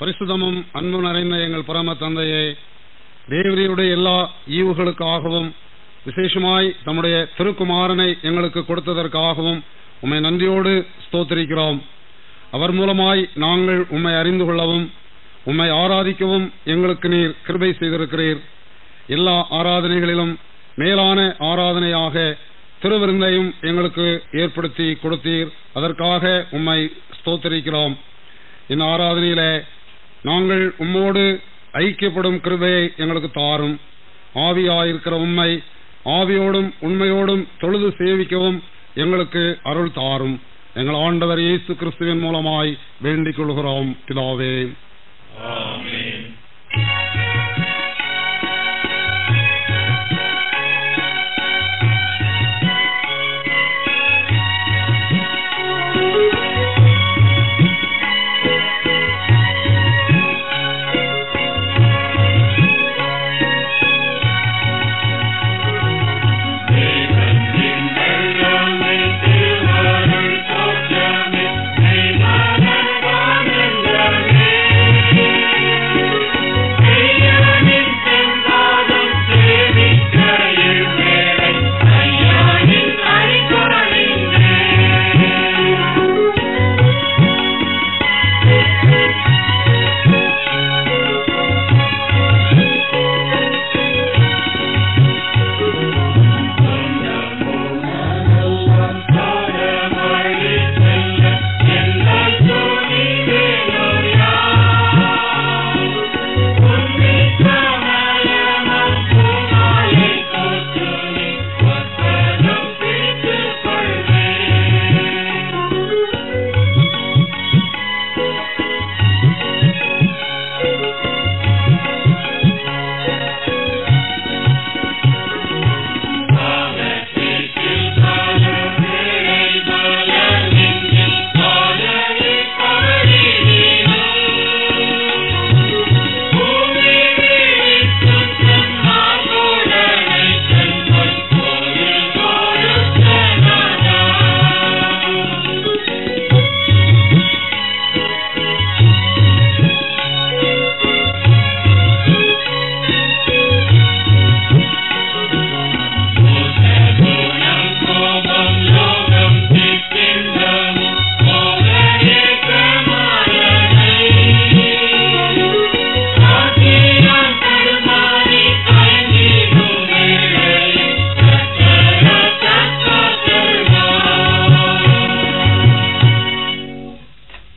பரிசுத்தமும் அன்பு நிறைந்த எங்கள் பரம தந்தையே, தேவரீருடைய எல்லா ஈவுகளுக்காகவும் விசேஷமாய் தம்முடைய திருக்குமாரனை எங்களுக்கு கொடுத்ததற்காகவும் உம்மை நன்றியோடு ஸ்தோத்திரிக்கிறோம். அவர் மூலமாய் நாங்கள் உம்மை அறிந்து கொள்ளவும் உம்மை ஆராதிக்கவும் எங்களுக்கு நீர் கிருபை செய்திருக்கிறீர். எல்லா ஆராதனைகளிலும் மேலான ஆராதனையாக திருவிருந்தையும் எங்களுக்கு ஏற்படுத்தி கொடுத்தீர். அதற்காக உம்மை ஸ்தோத்திரிக்கிறோம். இந்த ஆராதனையிலே நாங்கள் உம்மோடு ஐக்கியப்படும் கிருபையை எங்களுக்கு தாரும். ஆவியாயிருக்கிற உம்மை ஆவியோடும் உண்மையோடும் தொழுது சேவிக்கவும் எங்களுக்கு அருள் தாரும். எங்கள் ஆண்டவர் இயேசு கிறிஸ்துவின் மூலமாய் வேண்டிக் கொள்கிறோம் பிதாவே. ஆமென்.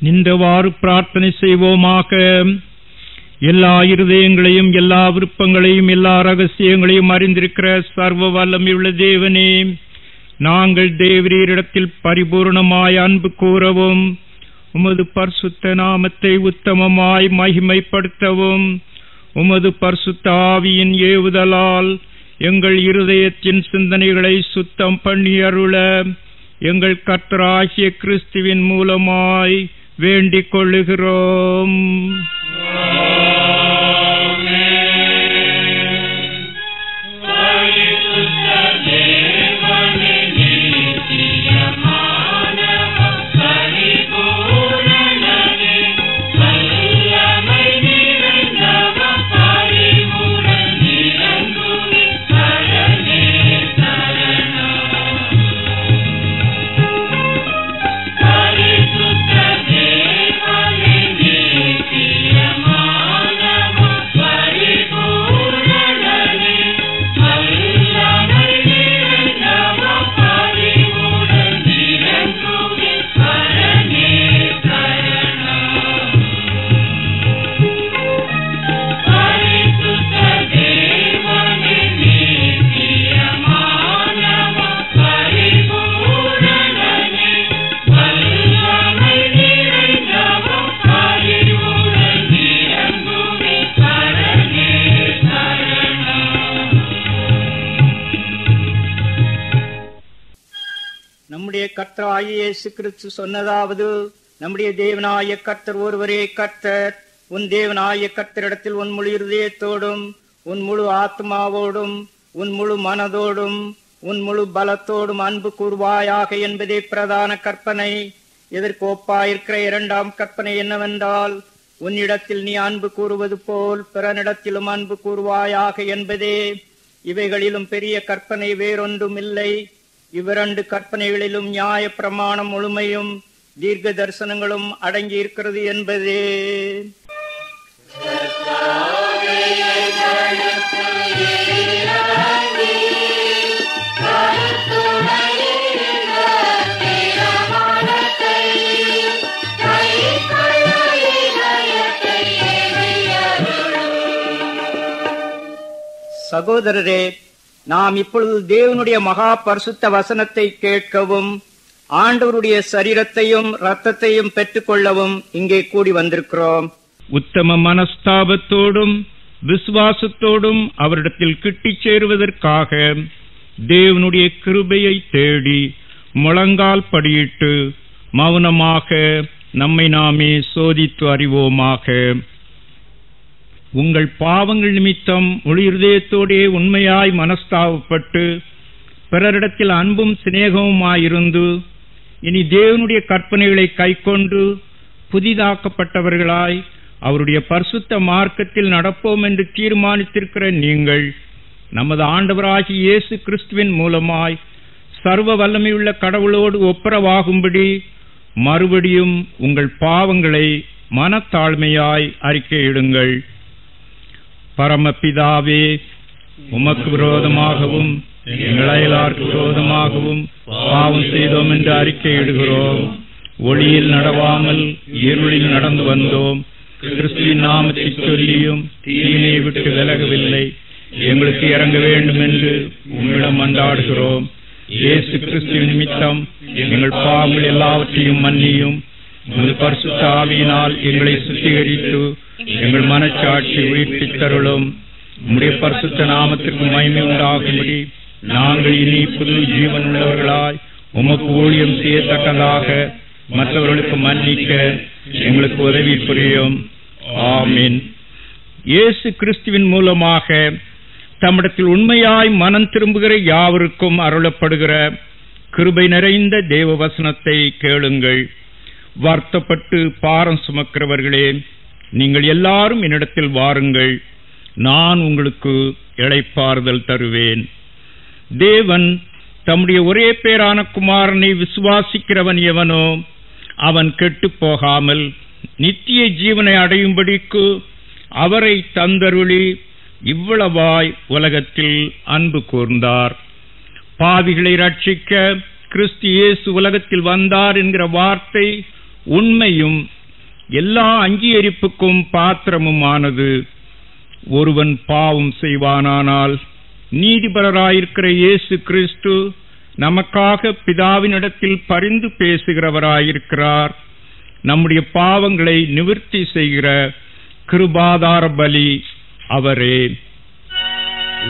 நின்றவாறு பிரார்த்தனை செய்வோமாக. எல்லா இருதயங்களையும் எல்லா விருப்பங்களையும் எல்லா ரகசியங்களையும் அறிந்திருக்கிற சர்வ வல்லமையுள்ள தேவனே, நாங்கள் தேவரீரிடத்தில் பரிபூர்ணமாய் அன்பு கூறவும் உமது பரிசுத்த நாமத்தை உத்தமமாய் மகிமைப்படுத்தவும் உமது பரிசுத்த ஆவியின் ஏவுதலால் எங்கள் இருதயத்தின் சிந்தனைகளை சுத்தம் பண்ணி அருள எங்கள் கர்த்தராகிய கிறிஸ்துவின் மூலமாய் வேண்டிக் கொள்ளுகிறோம். கர்த்தராகிய இயேசு கிறிஸ்து சொன்னதாவது, நம்முடைய தேவனாகிய கர்த்தர் ஒருவரே கர்த்தர். உன் தேவனாகிய கர்த்தரிடத்தில் உன் முழு இருதயத்தோடும் உன் முழு ஆத்மாவோடும் உன் முழு மனதோடும் உன் முழு பலத்தோடும் அன்பு கூர்வாயாக என்பதே பிரதான கற்பனை. இதற்கு ஒப்பாயிருக்கிற இரண்டாம் கற்பனை என்னவென்றால், உன்னிடத்தில் நீ அன்பு கூறுவது போல் பிறனிடத்திலும் அன்பு கூறுவாயாக என்பதே. இவைகளிலும் பெரிய கற்பனை வேறொன்றும் இல்லை. இவ்விரண்டு கற்பனைகளிலும் நியாய பிரமாணம் முழுமையும் தீர்க்க தரிசனங்களும் அடங்கி இருக்கிறது என்பதே. சகோதரரே, நாம் இப்பொழுது தேவனுடைய மகா பரிசுத்த வசனத்தை கேட்கவும் ஆண்டவருடைய சரீரத்தையும் இரத்தத்தையும் பெற்றுக் கொள்ளவும் இங்கே கூடி வந்திருக்கிறோம். உத்தம மனஸ்தாபத்தோடும் விசுவாசத்தோடும் அவரிடத்தில் கிட்டிச் சேருவதற்காக தேவனுடைய கிருபையை தேடி முழங்கால் படியிட்டு மௌனமாக நம்மை நாமே சோதித்து அறிவோமாக. உங்கள் பாவங்கள் நிமித்தம் முழு இருதயத்தோடே உண்மையாய் மனஸ்தாபப்பட்டு பிறரிடத்தில் அன்பும் சிநேகமுமாயிருந்து இனி தேவனுடைய கற்பனைகளை கைக்கொண்டு புதிதாக்கப்பட்டவர்களாய் அவருடைய பரிசுத்த மார்க்கத்தில் நடப்போம் என்று தீர்மானித்திருக்கிற நீங்கள் நமது ஆண்டவராகிய இயேசு கிறிஸ்துவின் மூலமாய் சர்வ வல்லமையுள்ள கடவுளோடு ஒப்புரவாகும்படி மறுபடியும் உங்கள் பாவங்களை மனத்தாழ்மையாய் அறிக்கையிடுங்கள். பரமபிதாவே, உமக்கு விரோதமாகவும் எங்கள் அயலாருக்கு விரோதமாகவும் பாவம் செய்தோம் என்று அறிக்கையிடுகிறோம். ஒளியில் நடவாமல் இருளில் நடந்து வந்தோம். கிறிஸ்துவின் நாமத்தை சொல்லியும் தீமையை விட்டு விலகவில்லை. எங்களுக்கு இறங்க வேண்டும் என்று உம்மிடம் மன்றாடுகிறோம். இயேசு கிறிஸ்துவின் நிமித்தம் எங்கள் பாவங்கள் எல்லாவற்றையும் மன்னியும். உமது பரிசுத்த ஆவியினால் எங்களை சுத்திகரித்து எங்கள் மனச்சாட்சி உயிர்ப்பித்தருளும். உம்முடைய பரிசுத்த நாமத்திற்கு மகிமை உண்டாகும்படி நாங்கள் இனி புது ஜீவன் உள்ளவர்களாய் உமக்கு ஊழியம் செய்யத்தக்கதாக மற்றவர்களுக்கு மன்னிக்க எங்களுக்கு உதவி புரியும். ஆமீன். இயேசு கிறிஸ்துவின் மூலமாக தம்மிடத்தில் உண்மையாய் மனம் திரும்புகிற யாவருக்கும் அருளப்படுகிற கிருபை நிறைந்த தேவ வசனத்தை கேளுங்கள். வருத்தப்பட்டு பாரம் சுமக்கிறவர்களே, நீங்கள் எல்லாரும் என்னிடத்தில் வாருங்கள், நான் உங்களுக்கு இளைப்பாறுதல் தருவேன். தேவன் தம்முடைய ஒரே பேரான குமாரனை விசுவாசிக்கிறவன் எவனோ அவன் கெட்டு போகாமல் நித்திய ஜீவனை அடையும்படிக்கு அவரை தந்தருளி இவ்வளவாய் உலகத்தில் அன்பு கூர்ந்தார். பாவிகளை ரட்சிக்க கிறிஸ்து இயேசு உலகத்தில் வந்தார் என்கிற வார்த்தை உண்மையும் எல்லா அங்கீகரிப்புக்கும் பாத்திரமுமானது. ஒருவன் பாவம் செய்வானானால் நீதிபரராயிருக்கிற இயேசு கிறிஸ்து நமக்காக பிதாவினிடத்தில் பரிந்து பேசுகிறவராயிருக்கிறார். நம்முடைய பாவங்களை நிவர்த்தி செய்கிற கிருபாதார பலி அவரே.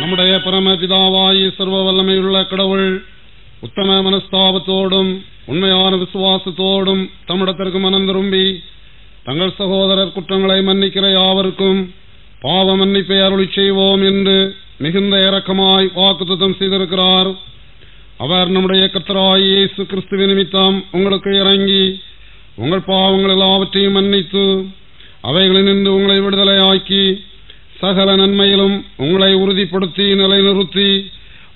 நம்முடைய பரமபிதாவாய் சர்வ வல்லமையுள்ள கடவுள் உத்தம மனஸ்தாபத்தோடும் உண்மையான விசுவாசத்தோடும் தம்மிடத்திற்கு மனம் திரும்பி தங்கள் சகோதரர் குற்றங்களை மன்னிக்கிற யாவருக்கும் பாவ மன்னிப்பை அருளி செய்வோம் என்று மிகுந்த இரக்கமாய் வாக்குத்தத்தம் செய்திருக்கிறார். அவர் நம்முடைய கர்த்தராகிய இயேசு கிறிஸ்துவின் நிமித்தம் உங்களுக்கு இறங்கி உங்கள் பாவங்கள் எல்லாவற்றையும் மன்னித்து அவைகளினின்று உங்களை விடுதலையாக்கி சகல நன்மையிலும் உங்களை உறுதிப்படுத்தி நிலைநிறுத்தி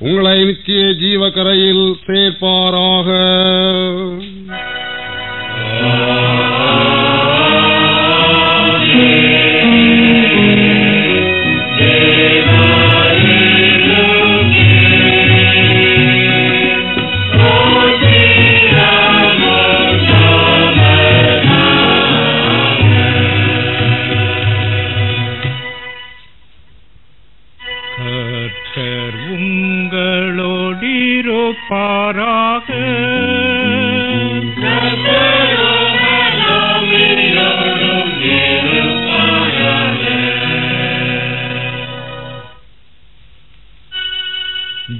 உங்களை நித்திய ஜீவக்கரையில் சேர்ப்பாராக. பாராக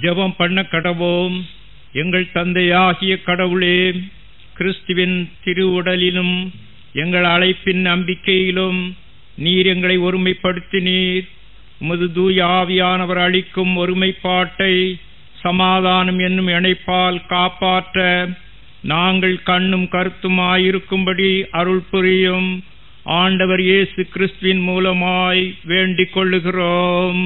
ஜெபம் பண்ண கடவோம். எங்கள் தந்தையாகிய கடவுளே, கிறிஸ்துவின் திருவுடலிலும் எங்கள் அழைப்பின் நம்பிக்கையிலும் நீர் எங்களை ஒருமைப்படுத்தினீர். உமது தூய ஆவியானவர் அளிக்கும் ஒருமைப்பாட்டை சமாதானம் என்னும் இணைப்பால் காப்பாற்ற நாங்கள் கண்ணும் கருத்துமாயிருக்கும்படி அருள் புரியும். ஆண்டவர் இயேசு கிறிஸ்துவின் மூலமாய் வேண்டிக் கொள்ளுகிறோம்.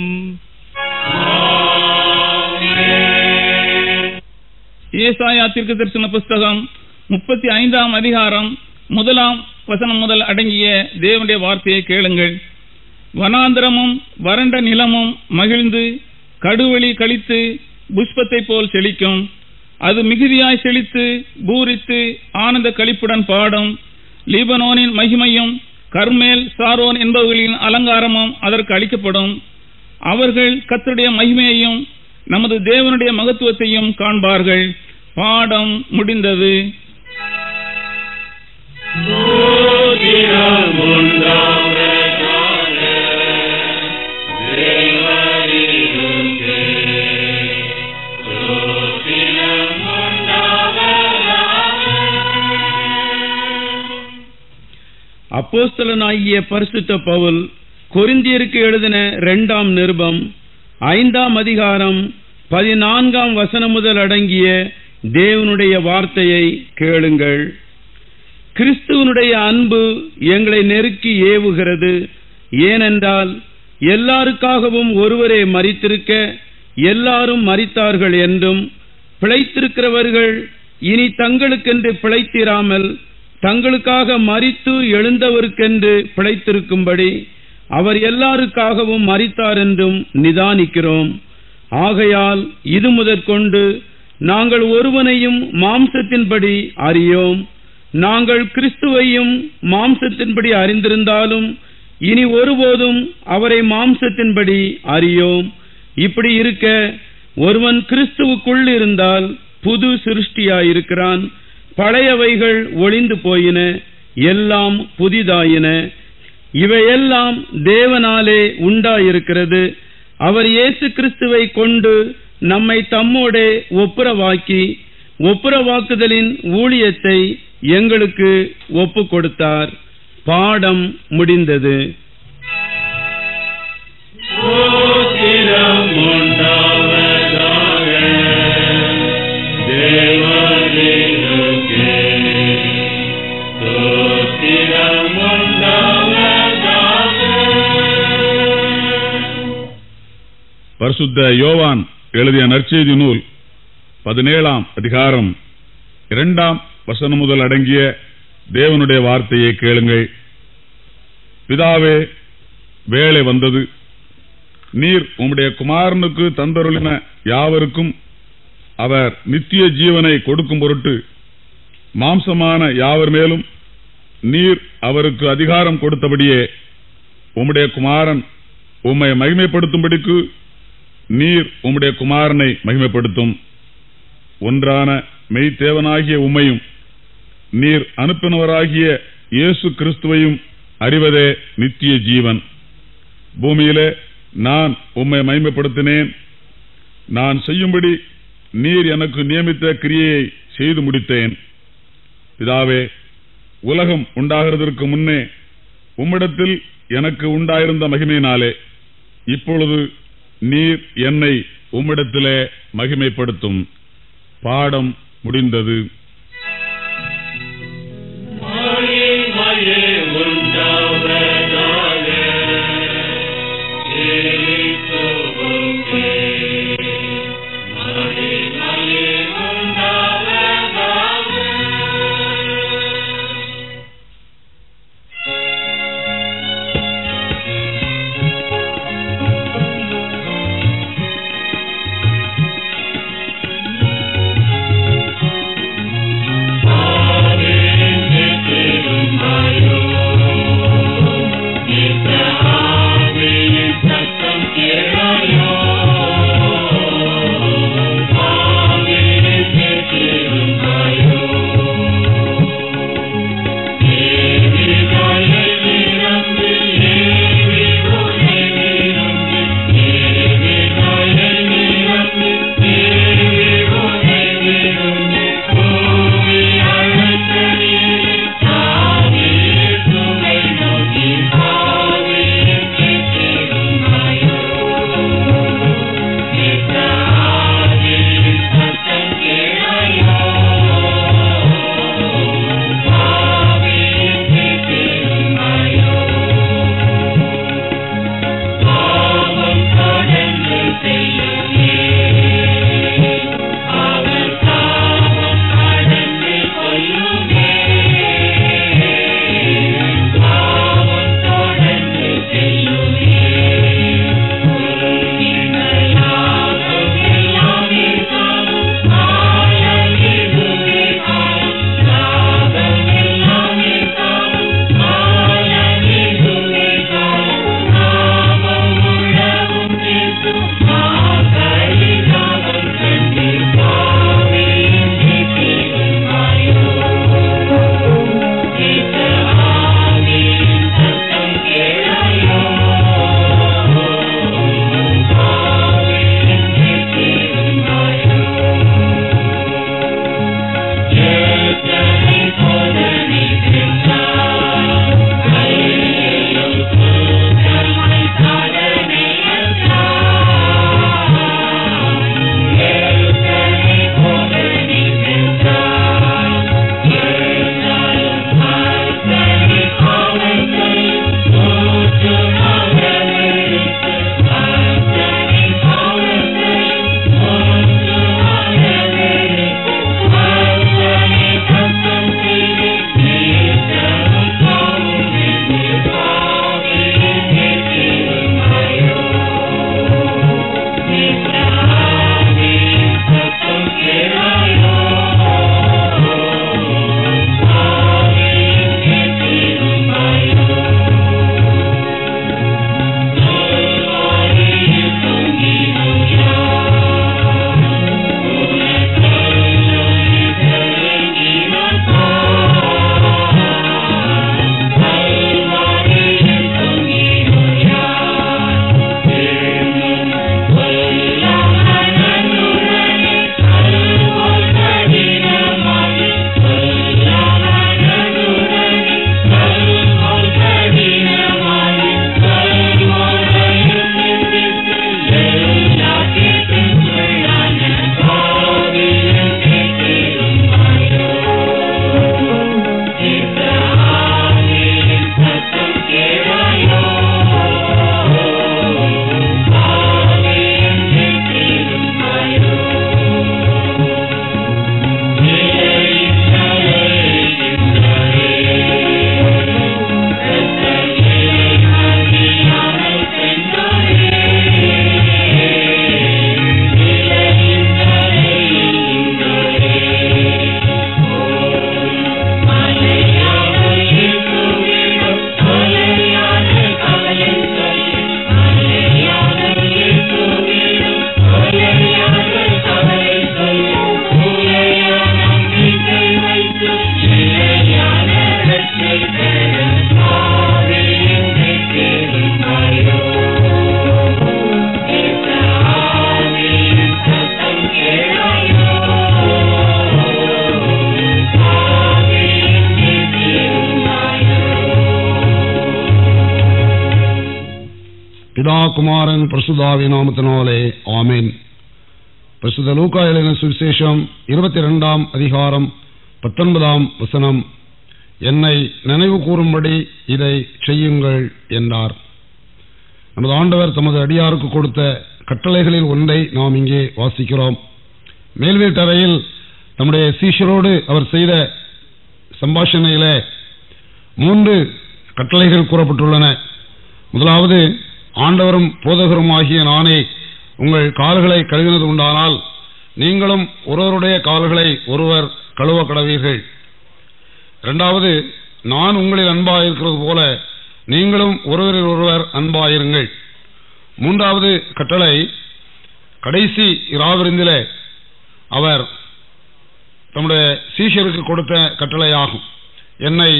ஏசாயா தீர்க்கதரிசன புஸ்தகம் 35ஆம் அதிகாரம் 1ஆம் வசனம் முதல் அடங்கிய தேவனுடைய வார்த்தையை கேளுங்கள். வனாந்தரமும் வறண்ட நிலமும் மகிழ்ந்து கடுவெளி கழித்து புஷ்பத்தை போல் செழிக்கும். அது மிகுதியாய் செழித்து பூரித்து ஆனந்த களிப்புடன் பாடும். லீபனோனின் மகிமையும் கர்மேல் சாரோன் என்பவர்களின் அலங்காரமும் அதற்கு அளிக்கப்படும். அவர்கள் கர்த்தருடைய மகிமையையும் நமது தேவனுடைய மகத்துவத்தையும் காண்பார்கள். பாடம் முடிந்தது. அப்போஸ்தலனாகிய பரிசுத்த பவுல் கொரிந்தியருக்கு எழுதின 2ஆம் நிருபம் 5ஆம் அதிகாரம் 14ஆம் வசனம் முதல் அடங்கிய தேவனுடைய வார்த்தையை கேளுங்கள். கிறிஸ்துவனுடைய அன்பு எங்களை நெருக்கி ஏவுகிறது. ஏனென்றால் எல்லாருக்காகவும் ஒருவரே மரித்திருக்க எல்லாரும் மரித்தார்கள் என்றும், பிழைத்திருக்கிறவர்கள் இனி தங்களுக்கென்று பிழைத்திராமல் தங்களுக்காக மரித்து எழுந்தவருக்கென்று பிழைத்திருக்கும்படி அவர் எல்லாருக்காகவும் மரித்தார் என்றும் நிதானிக்கிறோம். ஆகையால் இது முதற்கொண்டு நாங்கள் ஒருவனையும் மாம்சத்தின்படி அறியோம். நாங்கள் கிறிஸ்துவையும் மாம்சத்தின்படி அறிந்திருந்தாலும் இனி ஒருபோதும் அவரை மாம்சத்தின்படி அறியோம். இப்படி இருக்க ஒருவன் கிறிஸ்துவுக்குள் இருந்தால் புது சிருஷ்டியாயிருக்கிறான். பழையவைகள் ஒளிந்து போயின, எல்லாம் புதிதாயின. இவையெல்லாம் தேவனாலே உண்டாயிருக்கிறது. அவர் இயேசு கிறிஸ்துவை கொண்டு நம்மை தம்மோடே ஒப்புரவாக்கி ஒப்புரவாக்குதலின் ஊழியத்தை எங்களுக்கு ஒப்பு கொடுத்தார். பாடம் முடிந்தது. பரிசுத்த யோவான் எழுதிய நற்செய்தி நூல் 17ஆம் அதிகாரம் 2ஆம் வசனம் முதல் அடங்கிய தேவனுடைய வார்த்தையை கேளுங்கள். பிதாவே, வேளை வந்தது. நீர் உம்முடைய குமாரனுக்கு தந்தருளின யாவருக்கும் அவர் நித்திய ஜீவனை கொடுக்கும் பொருட்டு மாம்சமான யாவர் மேலும் நீர் அவருக்கு அதிகாரம் கொடுத்தபடியே உம்முடைய குமாரன் உம்மை மகிமைப்படுத்தும்படிக்கு நீர் உம்முடைய குமாரனை மகிமைப்படுத்தும். ஒன்றான மெய்தேவனாகிய உம்மையும் நீர் அனுப்பினவராகிய இயேசு கிறிஸ்துவையும் அறிவதே நித்திய ஜீவன். பூமியிலே நான் உம்மை மகிமைப்படுத்தினேன். நான் செய்யும்படி நீர் எனக்கு நியமித்த கிரியையை செய்து முடித்தேன். பிதாவே, உலகம் உண்டாகிறதற்கு முன்னே உம்மிடத்தில் எனக்கு உண்டாயிருந்த மகிமையினாலே இப்பொழுது நீர் என்னை உம்மிடத்திலே மகிமைப்படுத்தும். பாடம் முடிந்தது. பிதா குமாரன் பரிசுத்தாவின் நாமத்தினாலே ஆமென். பரிசுத்த லூக்கா எழுதின சுவிசேஷம் 22ஆம் அதிகாரம் 19ஆம் வசனம். என்னை நினைவு கூறும்படி இதை செய்யுங்கள் என்றார். நமது ஆண்டவர் தமது அடியாருக்கு கொடுத்த கட்டளைகளில் ஒன்றை நாம் இங்கே வாசிக்கிறோம். மேல்வீட்டறையில் நம்முடைய சீஷரோடு அவர் செய்த சம்பாஷணையிலே 3 கட்டளைகள் கூறப்பட்டுள்ளன. முதலாவது, ஆண்டவரும் போதகருமாகிய நானே உங்கள் கால்களை கழுவினது உண்டானால் நீங்களும் ஒருவருடைய கால்களை ஒருவர் கழுவ கடவீர்கள். இரண்டாவது, நான் உங்களில் அன்பாயிருக்கிறது போல நீங்களும் ஒருவரில் ஒருவர் அன்பாயிருங்கள். மூன்றாவது கட்டளை கடைசி இராவிருந்திலே அவர் தம்முடைய சீஷருக்கு கொடுத்த கட்டளையாகும். என்னை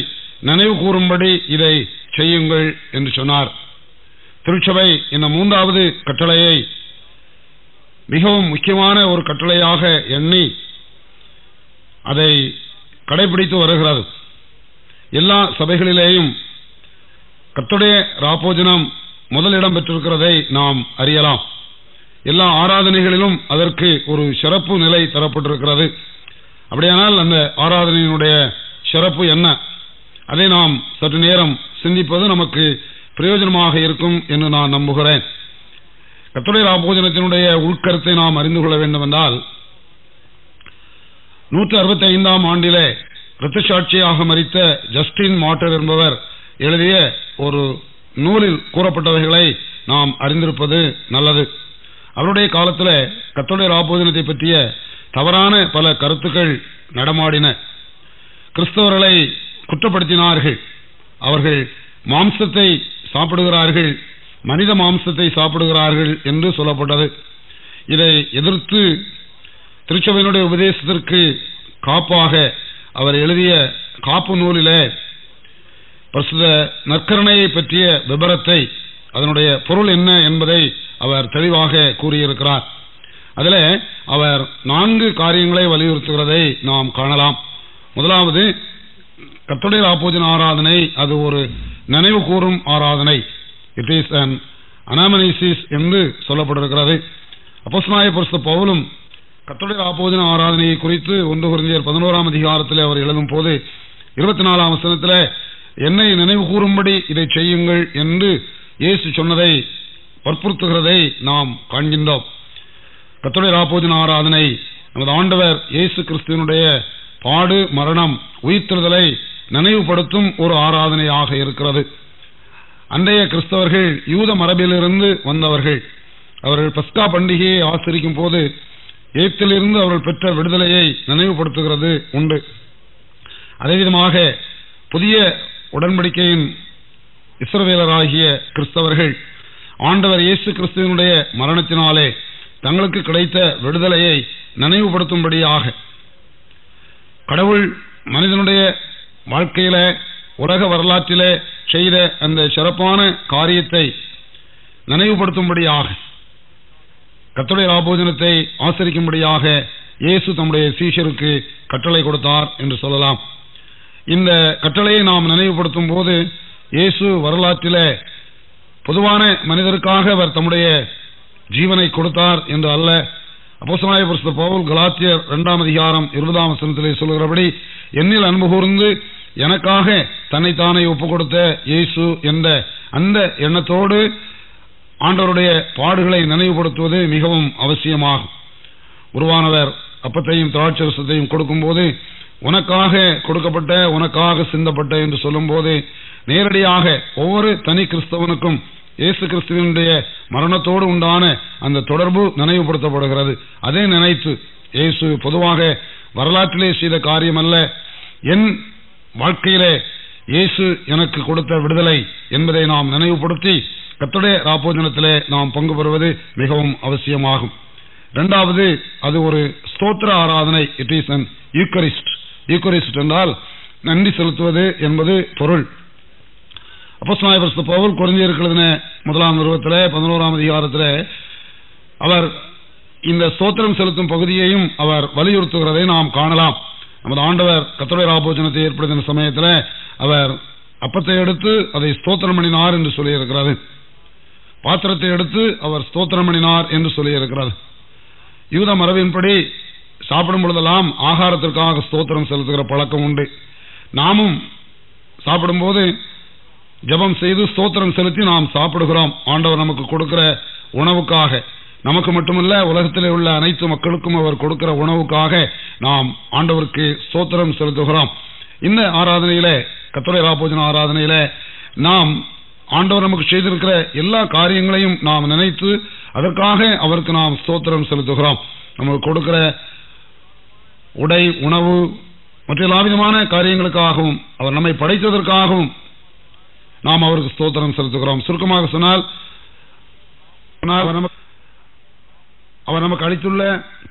நினைவு கூறும்படி இதை செய்யுங்கள் என்று சொன்னார். திருச்சபை இந்த 3வது கட்டளையை மிகவும் முக்கியமான ஒரு கட்டளையாக எண்ணி அதை கடைபிடித்து வருகிறது. எல்லா சபைகளிலேயும் கர்த்தருடைய ராப்போஜனம் முதலிடம் பெற்றிருக்கிறதை நாம் அறியலாம். எல்லா ஆராதனைகளிலும் அதற்கு ஒரு சிறப்பு நிலை தரப்பட்டிருக்கிறது. அப்படியானால் அந்த ஆராதனையினுடைய சிறப்பு என்ன? அதை நாம் சற்று நேரம் சிந்திப்பது நமக்கு பிரயோஜனமாக இருக்கும் என்று நான் நம்புகிறேன். கர்த்தருடைய ராப்போஜனத்தினுடைய உள்கருத்தை நாம் அறிந்து கொள்ள வேண்டும் என்றால், 165ஆம் ஆண்டிலே இரத்த சாட்சியாக மரித்த ஜஸ்டின் மார்டர் என்பவர் எழுதிய ஒரு நூலில் கூறப்பட்டவைகளை நாம் அறிந்திருப்பது நல்லது. அவருடைய காலத்தில் கர்த்தருடைய ராப்போஜனத்தை பற்றிய தவறான பல கருத்துக்கள் நடமாடின. கிறிஸ்தவர்களை குற்றப்படுத்தினார்கள். அவர்கள் மாம்சத்தை சாப்பிடுகிறார்கள், மனித மாம்சத்தை சாப்பிடுகிறார்கள் என்று சொல்லப்பட்டது. இதை எதிர்த்து திருச்சபையினுடைய உபதேசத்திற்கு காப்பாக அவர் எழுதிய காப்பு நூலிலே பரிசுத்த நற்கருணையை பற்றிய விபரத்தை, அதனுடைய பொருள் என்ன என்பதை அவர் தெளிவாக கூறியிருக்கிறார். அதில் அவர் 4 காரியங்களை வலியுறுத்துகிறதை நாம் காணலாம். முதலாவது, கர்த்தருடைய ராப்போஜன ஆராதனை அது ஒரு நினைவு கூறும் ஆராதனை. இட் இஸ் அன் அனாமனைசிஸ் என்று சொல்லப்பட்டிருக்கிறது. அப்போஸ்தலனாகிய பரிசுத்த பவுலும் கர்த்தருடைய ராப்போஜன ஆராதனையை குறித்து 1 கொரிந்தியர் 11ஆம் அதிகாரத்தில் அவர் எழுதும் போது 24ஆம் வசனத்தில் என்னை நினைவு கூறும்படி இதை செய்யுங்கள் என்று இயேசு சொன்னதை வற்புறுத்துகிறதை நாம் காண்கின்றோம். கர்த்தருடைய ராப்போஜன ஆராதனை நமது ஆண்டவர் இயேசு கிறிஸ்துவினுடைய பாடு, மரணம், உயிர்த்தெழுதலை நினைவுபடுத்தும் ஒரு ஆராதனையாக இருக்கிறது. அன்றைய கிறிஸ்தவர்கள் யூத மரபிலிருந்து வந்தவர்கள். அவர்கள் பஸ்கா பண்டிகையை ஆசரிக்கும் போது எகிப்திலிருந்து அவர்கள் பெற்ற விடுதலையை நினைவுபடுத்துகிறது உண்டு. அதே விதமாக புதிய உடன்படிக்கையின் இஸ்ரவேலராகிய கிறிஸ்தவர்கள் ஆண்டவர் இயேசு கிறிஸ்துவினுடைய மரணத்தினாலே தங்களுக்கு கிடைத்த விடுதலையை நினைவுபடுத்தும்படியாக கடவுள் மனிதனுடைய வாழ்க்கையில, உலக வரலாற்றிலே செய்த அந்த சிறப்பான காரியத்தை நினைவுபடுத்தும்படியாக கர்த்தருடைய ராப்போஜனத்தை ஆசரிக்கும்படியாக இயேசு தம்முடைய சீஷருக்கு கட்டளை கொடுத்தார் என்று சொல்லலாம். இந்த கட்டளையை நாம் நினைவுபடுத்தும் போது இயேசு வரலாற்றிலே பொதுவான மனிதருக்காக அவர் தம்முடைய ஜீவனை கொடுத்தார் என்று அல்ல. அப்போஸ்தலனாகிய பரிசுத்த பவுல் கலாத்தியர் 2ஆம் அதிகாரம் 20ஆம் வசனத்திலே சொல்கிறபடி, என்னில் அன்பு கூர்ந்து எனக்காக தன்னைத்தானே ஒப்புக் கொடுத்த இயேசு என்ற அந்த எண்ணத்தோடு ஆண்டவருடைய பாடுகளை நினைவுபடுத்துவது மிகவும் அவசியமாகும். உருவானவர் அப்பத்தையும் திராட்சரசத்தையும் கொடுக்கும் போது உனக்காக கொடுக்கப்பட்ட, உனக்காக சிந்தப்பட்ட என்று சொல்லும் போது நேரடியாக ஒவ்வொரு தனி கிறிஸ்தவனுக்கும் இயேசு கிறிஸ்துவினுடைய மரணத்தோடு உண்டான அந்த தொடர்பு நினைவுபடுத்தப்படுகிறது. அதை நினைத்து இயேசு பொதுவாக வரலாற்றிலே செய்த காரியம் அல்ல, என் வாழ்க்கையிலே இயேசு எனக்கு கொடுத்த விடுதலை என்பதை நாம் நினைவுபடுத்தி கர்த்தருடைய ராப்போஜனத்திலே நாம் பங்கு பெறுவது மிகவும் அவசியமாகும். இரண்டாவது, அது ஒரு ஸ்தோத்திர ஆராதனை. It is an Eucharist. Eucharist என்றால் நன்றி செலுத்துவது என்பது பொருள். அப்போஸ்தலனாகிய பரிசுத்த பவுல் கொரிந்தியருக்கு எழுதின 1ஆம் நிருபத்திலே 11ஆம் அதிகாரத்திலே அவர் இந்த ஸ்தோத்திரம் செலுத்தும் பகுதியையும் அவர் வலியுறுத்துகிறதை நாம் காணலாம். நமது ஆண்டவர் கர்த்தருடைய ராப்போஜனத்தை ஏற்படுத்தின சமயத்தில் அவர் அப்பத்தை எடுத்து அதை ஸ்தோத்திரம் பண்ணினார் என்று சொல்லியிருக்கிறது. பாத்திரத்தை எடுத்து அவர் ஸ்தோத்திரம் பண்ணினார் என்று சொல்லியிருக்கிறது. யூத மரபின்படி சாப்பிடும் பொழுதெல்லாம் ஆகாரத்திற்காக ஸ்தோத்திரம் செலுத்துகிற பழக்கம் உண்டு. நாமும் சாப்பிடும்போது ஜெபம் செய்து ஸ்தோத்திரம் செலுத்தி நாம் சாப்பிடுகிறோம். ஆண்டவர் நமக்கு கொடுக்கிற உணவுக்காக, நமக்கு மட்டுமல்ல உலகத்திலே உள்ள அனைத்து மக்களுக்கும் அவர் கொடுக்கிற உணவுக்காக நாம் ஆண்டவருக்கு ஸ்தோத்திரம் செலுத்துகிறோம். இந்த ஆராதனையிலே, கர்த்தருடைய ராபோஜன ஆராதனையிலே, நாம் ஆண்டவர் நமக்கு செய்திருக்கிற எல்லா காரியங்களையும் நாம் நினைத்து அதற்காக அவருக்கு நாம் ஸ்தோத்திரம் செலுத்துகிறோம். நமக்கு கொடுக்கிற உடை, உணவு மற்ற எல்லா விதமான காரியங்களுக்காகவும் அவர் நம்மை படைத்ததற்காகவும் நாம் அவருக்கு ஸ்தோத்திரம் செலுத்துகிறோம். சுருக்கமாக சொன்னால், அவர் நமக்கு அளித்துள்ள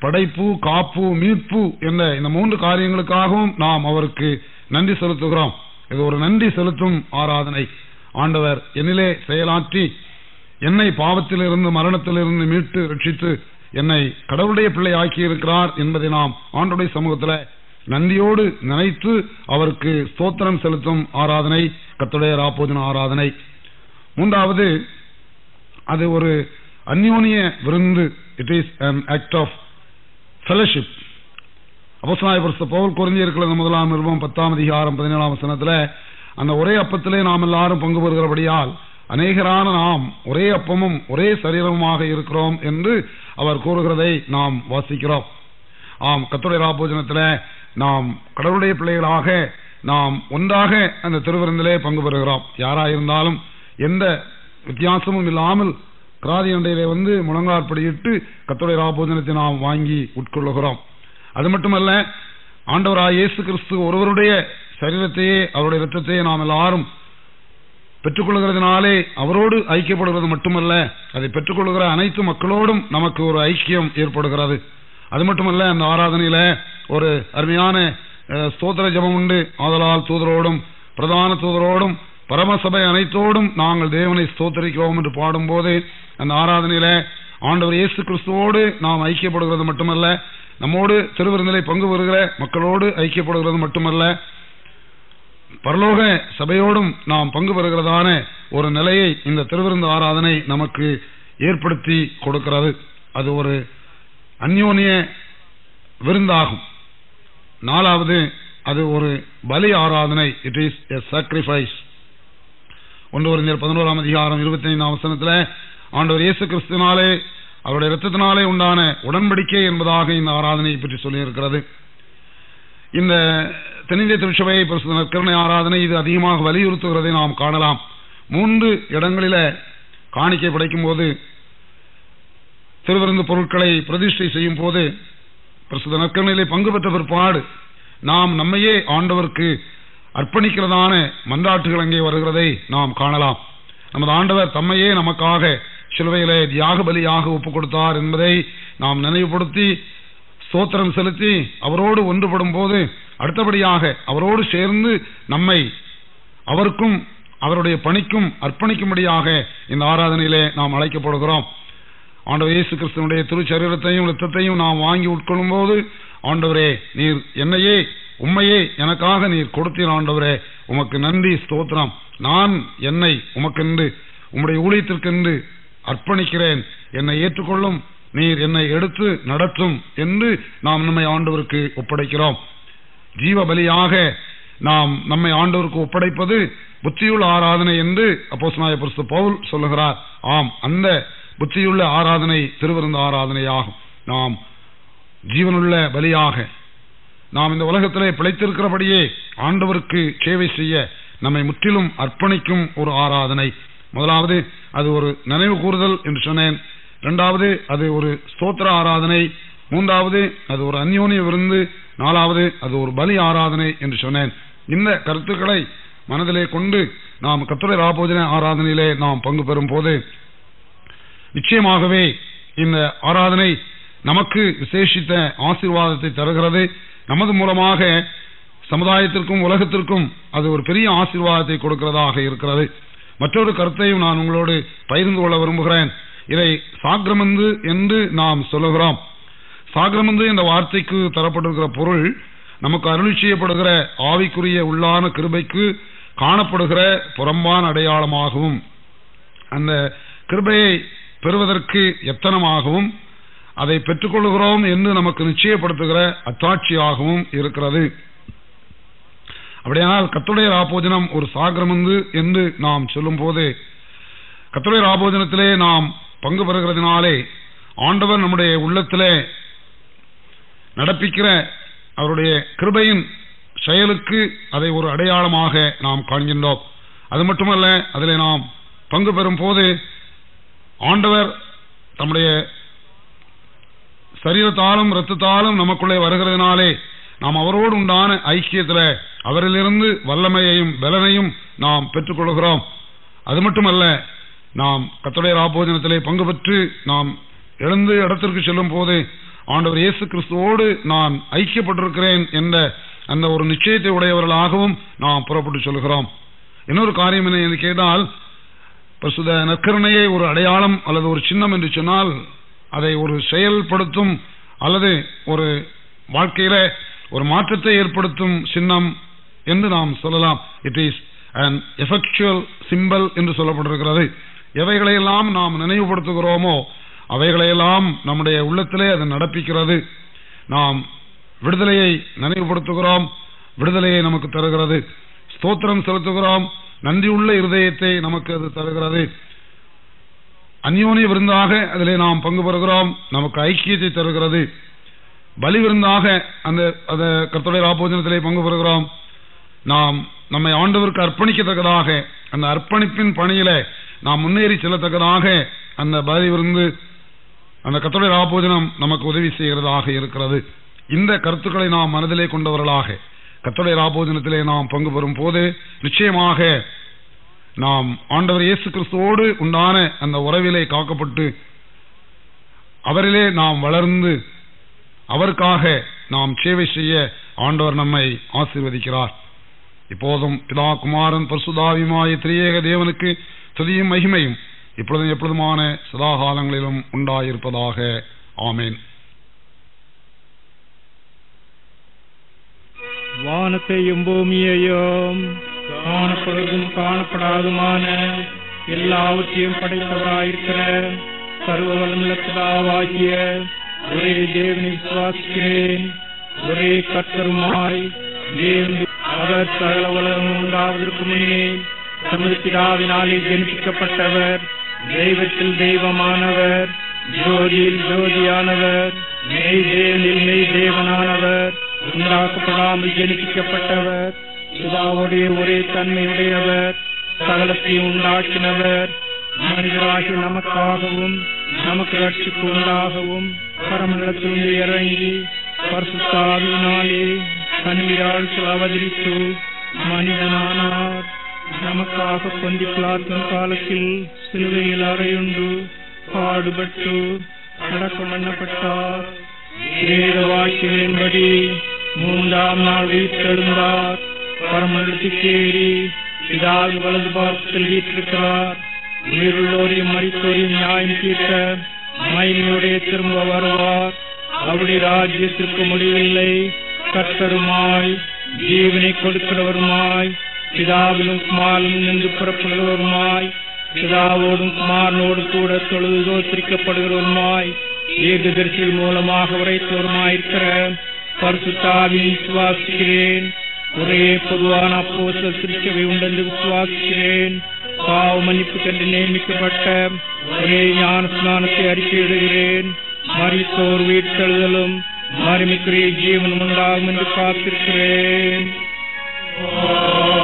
படைப்பு, காப்பு, மீட்பு என்ற இந்த 3 காரியங்களுக்காகவும் நாம் அவருக்கு நன்றி செலுத்துகிறோம். இது ஒரு நன்றி செலுத்தும் ஆராதனை. ஆண்டவர் என்னிலே செயலாற்றி என்னை பாவத்திலிருந்து, மரணத்திலிருந்து மீட்டு ரட்சித்து என்னை கடவுளுடைய பிள்ளை ஆக்கி இருக்கிறார் என்பதை நாம் ஆண்டவருடைய சமூகத்தில் நன்றியோடு நினைத்து அவருக்கு ஸ்தோத்திரம் செலுத்தும் ஆராதனை கர்த்தருடைய ராபோஜன ஆராதனை. 3வது, அது ஒரு அந்யோன்ய விருந்து. It is an act of fellowship. அப்போஸ்தலனாகிய பரிசுத்த பவுல் கொரிந்தியருக்கு 1 நிருபம் 10 அதிகாரம் 17 வசனத்தில், அந்த ஒரே அப்பத்திலே நாம் எல்லாரும் பங்கு பெறுகிறபடியால் அநேகரான நாம் ஒரே அப்பமும் ஒரே சரீரமுமாக இருக்கிறோம் என்று அவர் கூறுகிறதை நாம் வாசிக்கிறோம். ஆம், கர்த்தருடைய ராபோஜனத்தில் நாம் கடவுளுடைய பிள்ளைகளாக நாம் ஒன்றாக அந்த திருவிருந்திலே பங்கு பெறுகிறோம். யாராயிருந்தாலும் எந்த வித்தியாசமும் இல்லாமல் கிராதி அண்டையிலே வந்து முழங்காற்படியிட்டு கர்த்தருடைய ராபோஜனத்தை நாம் வாங்கி உட்கொள்ளுகிறோம். அது மட்டுமல்ல, ஆண்டவராகிய இயேசு கிறிஸ்து ஒருவருடைய சரீரத்தையே, அவருடைய இரத்தத்தையே நாம் எல்லாரும் பெற்றுக்கொள்கிறதுனாலே அவரோடு ஐக்கியப்படுகிறது மட்டுமல்ல, அதை பெற்றுக்கொள்கிற அனைத்து மக்களோடும் நமக்கு ஒரு ஐக்கியம் ஏற்படுகிறது. அது மட்டுமல்ல, அந்த ஆராதனையில ஒரு அருமையான ஸ்தோத்திர ஜெபம் உண்டு. ஆதலால் தூதரோடும் பிரதான தூதரோடும் பரமசபை அனைத்தோடும் நாங்கள் தேவனை ஸ்தோத்தரிக்கிறோம் என்று பாடும்போது, அந்த ஆராதனையில ஆண்டவர் இயேசு கிறிஸ்துவோடு நாம் ஐக்கியப்படுகிறது மட்டுமல்ல, நம்மோடு திருவிருந்திலே பங்கு பெறுகிற மக்களோடு ஐக்கியப்படுகிறது மட்டுமல்ல, பரலோக சபையோடும் நாம் பங்கு பெறுகிறதான ஒரு நிலையை இந்த திருவிருந்து ஆராதனை நமக்கு ஏற்படுத்தி கொடுக்கிறது. அது ஒரு அந்யோன்ய விருந்தாகும். 4வது, அது ஒரு பலி ஆராதனை. It is a sacrifice. 1 கொரிந்தியர் 11 அதிகாரம் 25 வசனத்தில் ஆண்டவர் இயேசு கிறிஸ்துவினாலே, அவருடைய இரத்தத்தினாலே உண்டான உடன்படிக்கை என்பதாக இந்த ஆராதனையை பற்றி சொல்லியிருக்கிறது. இந்த தென்னிந்திய திருச்சபை பரிசுத்த நற்கருணை ஆராதனை இது அதிகமாக வலியுறுத்துகிறதை நாம் காணலாம். 3 இடங்களில காணிக்கை படைக்கும் போது, திருவிருந்து பொருட்களை பிரதிஷ்டை செய்யும் போது, பரிசுத்த நற்கருணையிலே பங்கு பெற்ற பிற்பாடு நாம் நம்மையே ஆண்டவருக்கு அர்ப்பணிக்கிறதான மன்றாட்டுகள் அங்கே வருகிறதை நாம் காணலாம். நமது ஆண்டவர் தம்மையே நமக்காக சிலுவையிலே தியாக பலியாக ஒப்புக் கொடுத்தார் என்பதை நாம் நினைவுபடுத்தி ஸ்தோத்திரம் செலுத்தி அவரோடு ஒன்றுபடும் போது, அடுத்தபடியாக அவரோடு சேர்ந்து நம்மை அவருக்கும் அவருடைய பணிக்கும் அர்ப்பணிக்கும்படியாக இந்த ஆராதனையிலே நாம் அழைக்கப்படுகிறோம். ஆண்டவர் இயேசு கிறிஸ்துவினுடைய திருச்சரீரத்தையும் இரத்தத்தையும் நாம் வாங்கி உட்கொள்ளும் போது, ஆண்டவரே, நீர் என்னையே, உம்மையே எனக்காக நீர் கொடுத்தீர். ஆண்டவரே, உமக்கு நன்றி, ஸ்தோத்திரம். நான் என்னை உமக்கென்று, உம்முடைய ஊழியத்திற்கென்று அர்ப்பணிக்கிறேன். என்னை ஏற்றுக்கொள்ளும், நீர் என்னை எடுத்து நடத்தும் என்று நாம் நம்மை ஆண்டவருக்கு ஒப்படைக்கிறோம். ஜீவ பலியாக நாம் நம்மை ஆண்டவருக்கு ஒப்படைப்பது புத்தியுள்ள ஆராதனை என்று அப்போஸ்தலனாகிய பரிசுத்த பவுல் சொல்லுகிறார். ஆம், அந்த புத்தியுள்ள ஆராதனை திருவிருந்து ஆராதனையாகும். நாம் ஜீவனுள்ள பலியாக நாம் இந்த உலகத்திலே பிழைத்திருக்கிறபடியே ஆண்டவருக்கு சேவை செய்ய நம்மை முற்றிலும் அர்ப்பணிக்கும் ஒரு ஆராதனை. முதலாவது, அது ஒரு நினைவு கூறுதல் என்று சொன்னேன். 2வது, அது ஒரு ஸ்தோத்திர ஆராதனை. 3வது, அது ஒரு அந்யோன்ய விருந்து. 4வது, அது ஒரு பலி ஆராதனை என்று சொன்னேன். இந்த கருத்துக்களை மனதிலே கொண்டு நாம் கர்த்தருடைய ராபோஜன ஆராதனையிலே நாம் பங்கு பெறும் போது நிச்சயமாகவே இந்த ஆராதனை நமக்கு விசேஷித்த ஆசீர்வாதத்தை தருகிறது. நமது மூலமாக சமுதாயத்திற்கும் உலகத்திற்கும் அது ஒரு பெரிய ஆசீர்வாதத்தை கொடுக்கிறதாக இருக்கிறது. மற்றொரு கருத்தையும் நான் உங்களோடு பகிர்ந்து கொள்ள விரும்புகிறேன். இதை சாக்ரமந்து என்று நாம் சொல்லுகிறோம். சாக்ரமந்து என்ற வார்த்தைக்கு தரப்பட்டிருக்கிற பொருள் நமக்கு அருளி செய்யப்படுகிற ஆவிக்குரிய உள்ளான கிருபைக்கு காணப்படுகிற புறம்பான அடையாளமாகவும், அந்த கிருபையை பெறுவதற்கு எத்தனமாகவும் அதை பெற்றுக்கொள்கிறோம் என்று நமக்கு நிச்சயப்படுத்துகிற அத்தாட்சியாகவும் இருக்கிறது. அப்படியானால் கர்த்தருடைய ராபோஜனம் ஒரு சாக்கிரமந்து என்று நாம் சொல்லும் போது, கர்த்தருடைய ராபோஜனத்திலே நாம் பங்கு பெறுகிறதுனாலே ஆண்டவர் நம்முடைய உள்ளத்திலே நடப்பிக்கிற அவருடைய கிருபையின் செயலுக்கு அதை ஒரு அடையாளமாக நாம் காண்கின்றோம். அது மட்டுமல்ல, அதிலே நாம் பங்கு பெறும் போது ஆண்டவர் தம்முடைய சரீரத்தாலும் இரத்தத்தாலும் நமக்குள்ளே வருகிறதுனாலே நாம் அவரோடு உண்டான ஐக்கியத்தில் அவரிலிருந்து வல்லமையையும் பலனையும் நாம் பெற்றுக்கொள்கிறோம். அது மட்டுமல்ல, நாம் கர்த்தருடைய ராபோஜனத்திலே பங்கு பெற்று நாம் எழுந்து இடத்திற்கு செல்லும் போது ஆண்டவர் இயேசு கிறிஸ்துவோடு நான் ஐக்கியப்பட்டிருக்கிறேன் என்ற அந்த ஒரு நிச்சயத்தை உடையவர்களாகவும் நாம் புறப்பட்டு சொல்கிறோம். இன்னொரு காரியம் என்ன என்று கேட்டால், பரிசுத்த நற்கருணையை ஒரு அடையாளம் அல்லது ஒரு சின்னம் என்று சொன்னால் அதை ஒரு செயல்படுத்தும் அல்லது ஒரு வாழ்க்கையில ஒரு மாற்றத்தை ஏற்படுத்தும் சின்னம் என்று நாம் சொல்லலாம். It is an effectual symbol என்று சொல்லப்பட்டிருக்கிறது. எவைகளையெல்லாம் நாம் நினைவுபடுத்துகிறோமோ அவைகளையெல்லாம் நம்முடைய உள்ளத்திலே அது நடப்பிக்கிறது. நாம் விடுதலையை நினைவுபடுத்துகிறோம், விடுதலையை நமக்கு தருகிறது. ஸ்தோத்திரம் செலுத்துகிறோம், நன்றியுள்ள இருதயத்தை நமக்கு அது தருகிறது. அந்யோன்ய விருந்தாக அதிலே நாம் பங்கு பெறுகிறோம், நமக்கு ஐக்கியத்தை தருகிறது. பலி விருந்தாக அந்த கர்த்தருடைய ராபோஜனத்திலே பங்கு பெறுகிறோம். நாம் நம்மை ஆண்டவருக்கு அர்ப்பணிக்கத்தக்கதாக அந்த அர்ப்பணிப்பின் பணியில நாம் முன்னேறி செல்லத்தக்கதாக அந்த பலி விருந்து அந்த கர்த்தருடைய ராபோஜனம் நமக்கு உதவி செய்கிறதாக இருக்கிறது. இந்த கருத்துக்களை நாம் மனதிலே கொண்டவர்களாக கர்த்தருடைய ராபோஜனத்திலே நாம் பங்கு பெறும் போது நிச்சயமாக நாம் ஆண்டவர் இயேசு கிறிஸ்துவோடு உண்டான அந்த உறவிலே காக்கப்பட்டு அவரிலே நாம் வளர்ந்து அவருக்காக நாம் சேவை செய்ய ஆண்டவர் நம்மை ஆசீர்வதிக்கிறார். இப்போதும் பிதா குமாரன் பரிசுத்தாவியுமாய திரியேக தேவனுக்கு துதியும் மகிமையும் இப்பொழுதும் எப்பொழுதுமான சதாகாலங்களிலும் உண்டாயிருப்பதாக. ஆமேன். வானத்தையும் பூமியையும் காணப்படுவதும் காணப்படாதுமான எல்லாவற்றையும் படைத்தவராயிருக்கிற சர்வவல்லமையுள்ள பிதாவாகிய ஒரே தேவனை விசுவாசிக்கிறேன். ஒரே கர்த்தருமாய் தேவன் அவர் சகல உலகம் உண்டாவதற்கு முன்னே தமது பிதாவினாலே ஜெனிப்பிக்கப்பட்டவர், தெய்வத்தில் தெய்வமானவர், ஜோதியில் ஜோதியானவர், மெய் தேவனில் மெய் தேவனானவர், உண்டாக்கப்படாமல் ஜெனிப்பிக்கப்பட்டவர், பிதாவுடைய ஒரே தன்மையுடையவர், சகலத்தையும் உண்டாக்கினவர், மனிதராகி நமக்காகவும் நமக்கு ரட்சிப்பு உண்டாகவும் பரமண்டலத்திலிருந்து இறங்கி பரிசுத்த ஆவியினாலே கன்னியால் அவதரித்து மனிதனானார். நமக்காக பொந்தி பிலாத்தின் காலத்தில் சிலுவையில் அறையுண்டு பாடுபட்டு அடக்கம் பண்ணப்பட்டார். வேத வாக்கியங்களின்படி 3ஆம் நாள் உயிர்த்தெழுந்தார். பரமண்டலத்துக்கு ஏறி பிதாவின் வலது பாகத்தில் வீற்றிருக்கிறார். உயிருள்ளோரையும் மரித்தோரையும் நியாயம் தீர்க்க மகிமையோடே திரும்ப வருவார். அவருடைய ராஜ்யத்திற்கு முடிவில்லை. கர்த்தருமாய் ஜீவனை கொடுக்கிறவருமாய் பிதாவிலும் குமாரனும் நின்று புறப்படுகிறவருமாய் பிதாவோடும் குமாரனோடு கூட தொழுது தோற்கடிக்கப்படுகிறவருமாய் ஏகதரிசிகள் மூலமாக உரைத்தவருமாயிருக்கிற பரிசுத்த ஆவியை விசுவாசிக்கிறேன். ஒரே பொதுவான அப்போஸ்தலர் திருச்சபை உண்டென்று விசுவாசிக்கிறேன். பாவ மன்னிப்புக்கென்று நியமிக்கப்பட்ட ஒரே ஞான ஸ்நானத்தை அறிக்கையிடுகிறேன். மரித்தோர் உயிர்த்தெழுதலும் மறுமைக்குரிய ஜீவன் உண்டாகும் என்று காத்திருக்கிறேன். Oh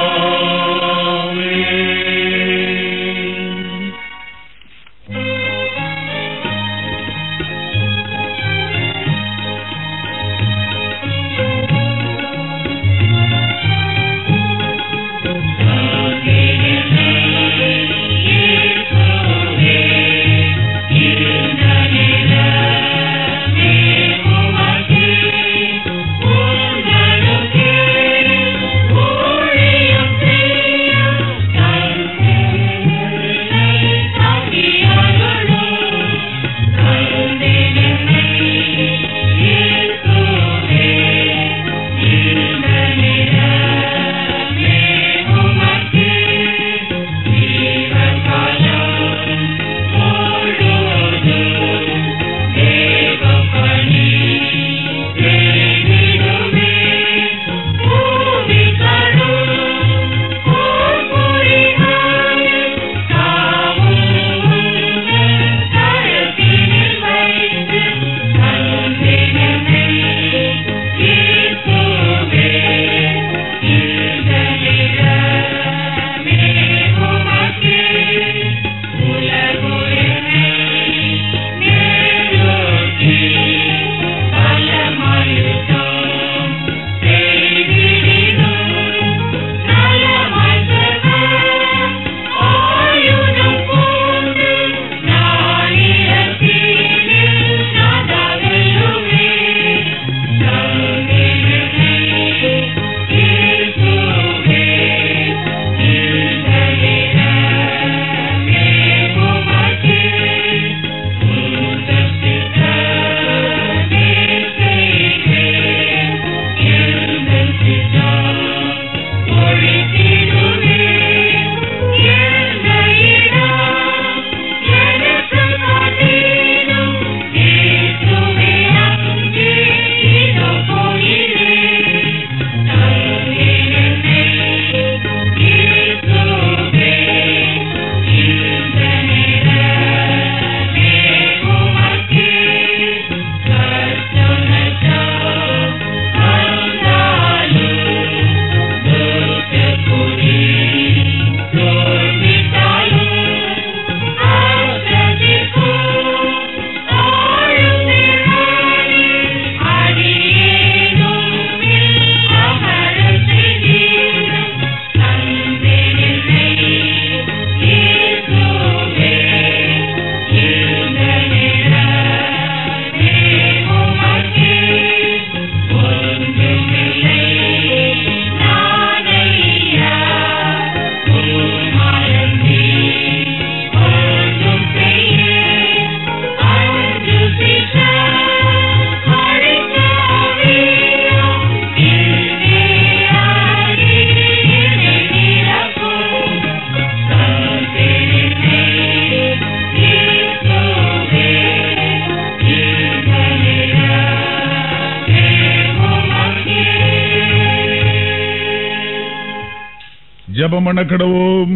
ஜெபம் பண்ண கடவோம்.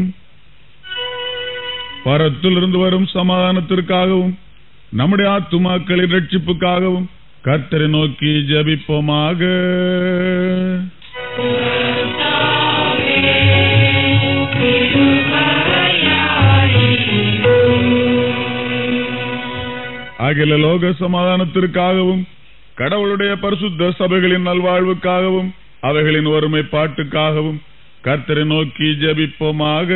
பரத்திலிருந்து வரும் சமாதானத்திற்காகவும் நம்முடைய ஆத்துமாக்களின் ரட்சிப்புக்காகவும் கர்த்தரை நோக்கி ஜெபிப்போமாக. அகில லோக சமாதானத்திற்காகவும் கடவுளுடைய பரிசுத்த சபைகளின் நல்வாழ்வுக்காகவும் அவைகளின் ஒருமைப்பாட்டுக்காகவும் கர்த்தரை நோக்கி ஜெபிப்போமாக.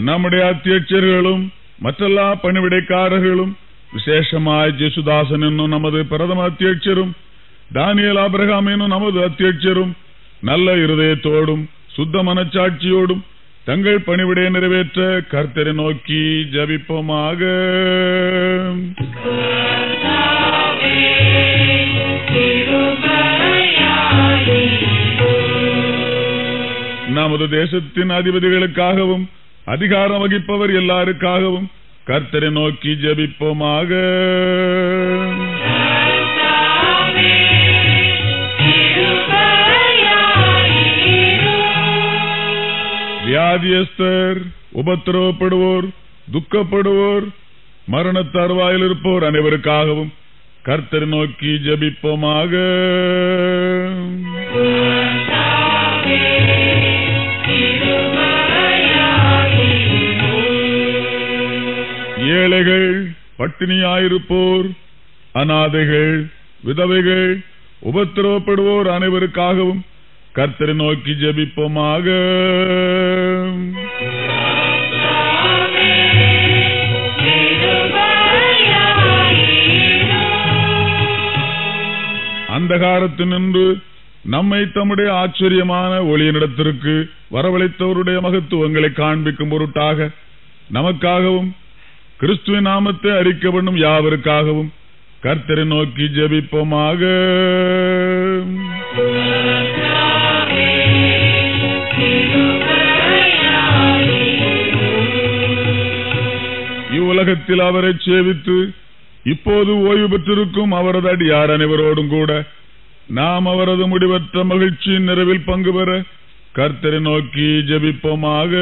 நம்முடைய அத்தியட்சர்களும் மற்றெல்லா பணிவிடைக்காரர்களும் விசேஷமாய் ஜேசுதாசன் என்னும் நமது பிரதம அத்தியட்சரும் தானியேல் ஆபிரகாம் என்னும் நமது அத்தியட்சரும் நல்ல இருதயத்தோடும் சுத்த மனச்சாட்சியோடும் தங்கள் பணிவிடையை நிறைவேற்ற கர்த்தரை நோக்கி ஜெபிப்போமாக. நமது தேசத்தின் அதிபதிகளுக்காகவும் அதிகாரம் வகிப்பவர் எல்லாருக்காகவும் கர்த்தரை நோக்கி ஜெபிப்போமாக. வியாதியஸ்தர், உபத்திரவப்படுவோர், துக்கப்படுவோர், மரண தருவாயில் இருப்போர் அனைவருக்காகவும் கர்த்தரை நோக்கி ஜெபிப்போமாக. ஏழைகள், பட்டினியாயிருப்போர், அநாதைகள், விதவைகள், உபத்திரவப்படுவோர் அனைவருக்காகவும் கர்த்தரை நோக்கி ஜெபிப்போமாக. அந்தகாரத்தினின்று நம்மை தம்முடைய ஆச்சரியமான ஒளியினிடத்திற்கு வரவழைத்தவருடைய மகத்துவங்களை காண்பிக்கும் பொருட்டாக நமக்காகவும் கிறிஸ்துவின் நாமத்தை அறிக்கை பண்ணும் யாவருக்காகவும் கர்த்தரை நோக்கி ஜெபிப்போமாக. இவ்வுலகத்தில் அவரை சேவித்து இப்போது ஓய்வு பெற்றிருக்கும் அவரது அடியார் அனைவரோடும் கூட நாம் அவரது முடிவற்ற மகிழ்ச்சியின் நிறைவில் பங்கு பெற கர்த்தரை நோக்கி ஜெபிப்போமாக.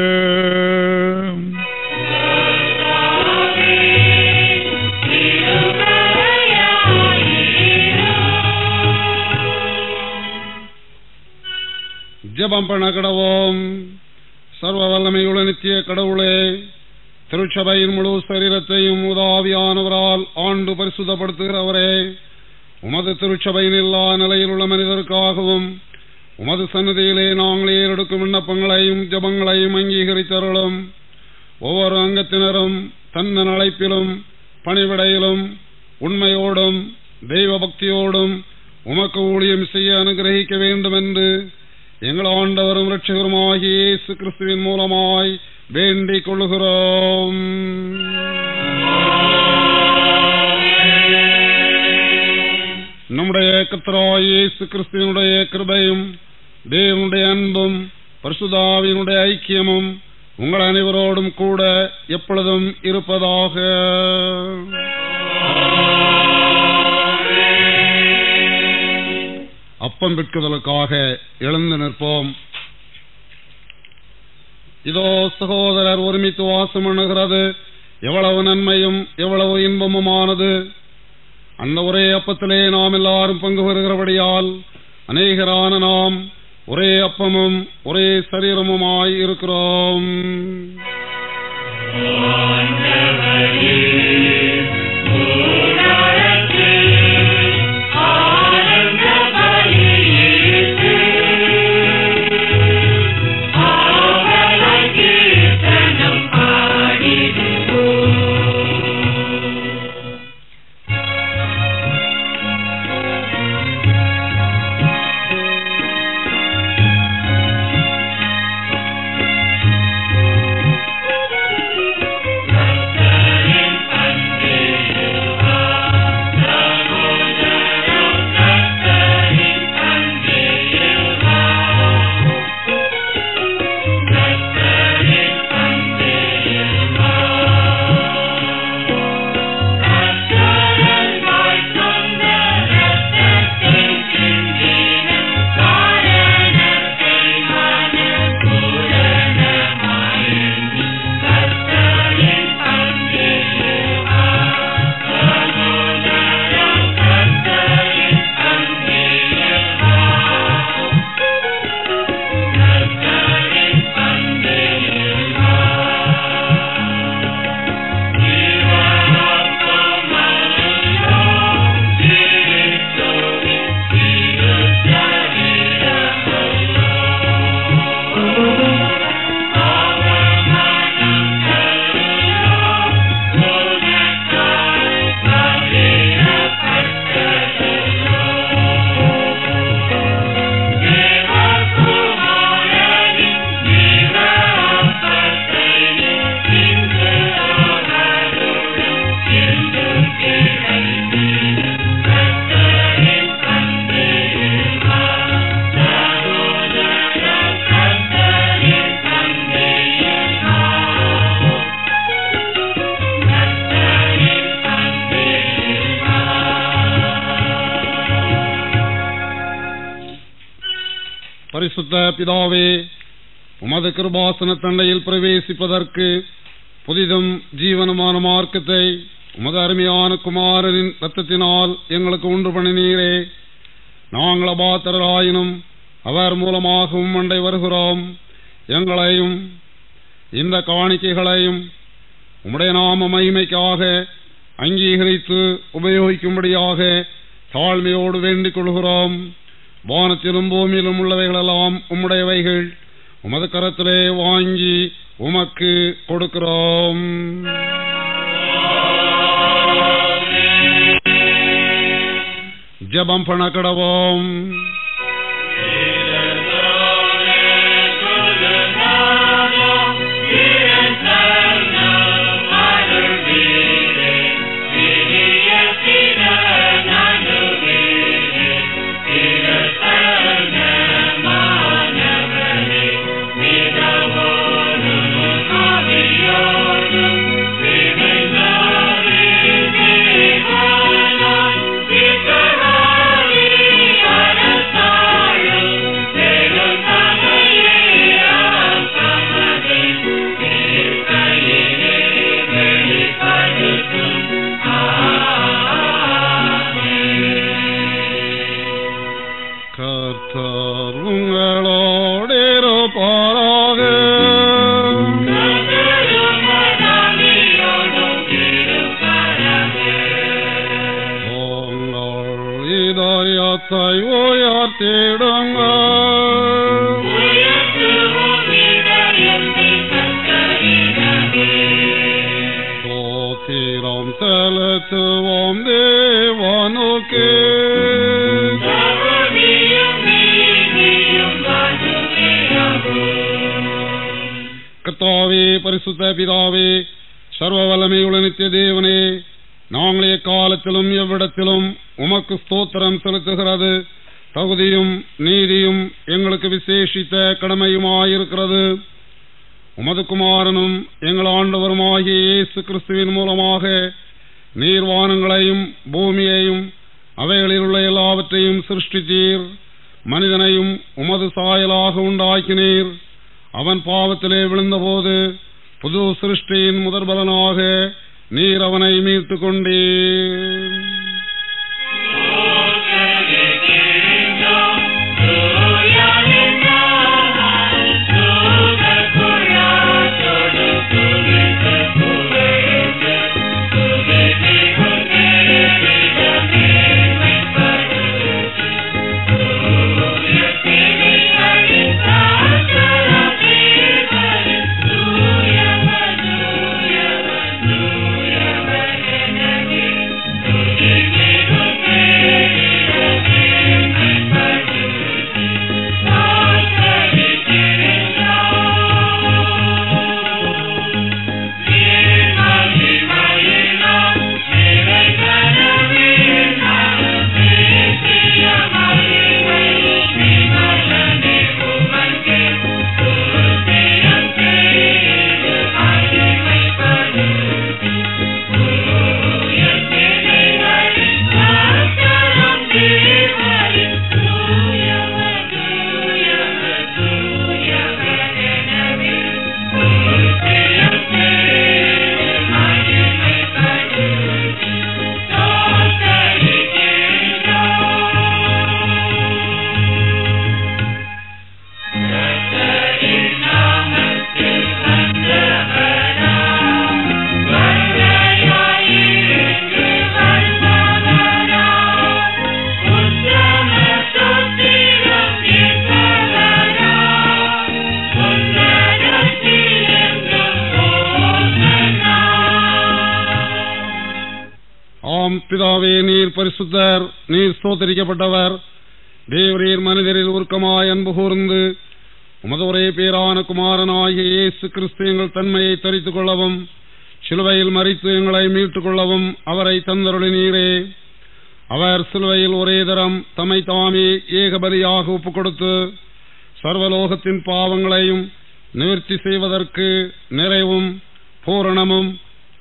ஜெபம் பண்ண கடவோம். சர்வ வல்லமையுள்ள நித்திய கடவுளே, திருச்சபையின் முழு சரீரத்தையும் உதாவியானவரால் ஆண்டு பரிசுத்தப்படுத்துகிறவரே, உமது திருச்சபையின் எல்லா நிலையில் உள்ள மனிதருக்காகவும் உமது சன்னதியிலே நாங்கள் ஏறெடுக்கும் விண்ணப்பங்களையும் ஜெபங்களையும் அங்கீகரித்தருளும். ஒவ்வொரு அங்கத்தினரும் தன்ன அழைப்பிலும் பணிவிடையிலும் உண்மையோடும் தெய்வ பக்தியோடும் உமக்கு ஊழியம் செய்ய அனுகிரகிக்க வேண்டும் என்று எங்கள் ஆண்டவரும் இரட்சகருமாகிய இயேசு கிறிஸ்துவின் மூலமாய் வேண்டிக் கொள்ளுகிறோம். நம்முடைய கர்த்தராகிய இயேசு கிறிஸ்துவினுடைய கிருபையும் தேவனுடைய அன்பும் பரிசுத்த ஆவியினுடைய ஐக்கியமும் உங்கள் அனைவரோடும் கூட எப்பொழுதும் இருப்பதாக. அப்பம் விற்குதலுக்காக எழுந்து நிற்போம். இதோ சகோதரர் ஒருமித்து வாசம் பண்ணுகிறது எவ்வளவு நன்மையும் எவ்வளவு இன்பமுமானது. அந்த ஒரே அப்பத்திலே நாம் எல்லாரும் பங்கு பெறுகிறபடியால் அநேகரான நாம் ஒரே அப்பமும் ஒரே சரீரமுமாய் இருக்கிறோம். Let's பரிசுத்த பிதாவே, உமது கிருபாசன தண்டையில் பிரவேசிப்பதற்கு புதிதும் ஜீவனமான மார்க்கத்தை உமது அருமையான குமாரனின் இரத்தத்தினால் எங்களுக்கு உண்டு பண்ணினீரே. நாங்கள் அபாத்திரராயினும் அவர் மூலமாகவும் அண்டை வருகிறோம். எங்களையும் இந்த காணிக்கைகளையும் உம்முடைய நாம மகிமைக்காக அங்கீகரித்து உபயோகிக்கும்படியாக தாழ்மையோடு வேண்டிக் கொள்கிறோம். வானத்திலும் பூமியிலும் உள்ளவைகளெல்லாம் உம்முடையவைகள். உமது கரத்திலே வாங்கி உமக்கு கொடுக்கிறோம். ஜெபம் பண்ண கடவோம். கர்த்தாவே, பரிசுத்த பிதாவே, சர்வ வல்லமையுள்ள நித்திய தேவனே, நாங்கள் எக்காலத்திலும் எவ்விடத்திலும் உமக்கு ஸ்தோத்திரம் செலுத்துகிறது தகுதியும் நீதியும் எங்களுக்கு விசேஷித்த கடமையுமாயிருக்கிறது. உமது குமாரனும் எங்கள் ஆண்டவருமாகிய இயேசு கிறிஸ்துவின் மூலமாக நீர் வானங்களையும் பூமியையும் அவைகளில் உள்ள எல்லாவற்றையும் சிருஷ்டித்தீர். மனிதனையும் உமது சாயலாக உண்டாக்கினீர். அவன் பாவத்திலே விழுந்தபோது புது சிருஷ்டியின் முதற்பலனாக நீர் அவனை மீட்டுக் கொண்டீர். பிதாவே, நீர் பரிசுத்தர், நீர் ஸ்தோத்திரிக்கப்பட்டவர். தேவரீர் மனிதரில் உருக்கமாய் அன்பு கூர்ந்து உமது ஒரே பேரான குமாரனாகிய இயேசு கிறிஸ்து எங்கள் தன்மையை தரித்துக் கொள்ளவும் சிலுவையில் மரித்து எங்களை மீட்டுக் கொள்ளவும் அவரை தந்தருளினீரே. அவர் சிலுவையில் ஒரே தரம் தம்மை தாமே ஏகபலியாக ஒப்புக் கொடுத்து சர்வலோகத்தின் பாவங்களையும் நிவர்த்தி செய்வதற்கு நிறைவும் பூரணமும்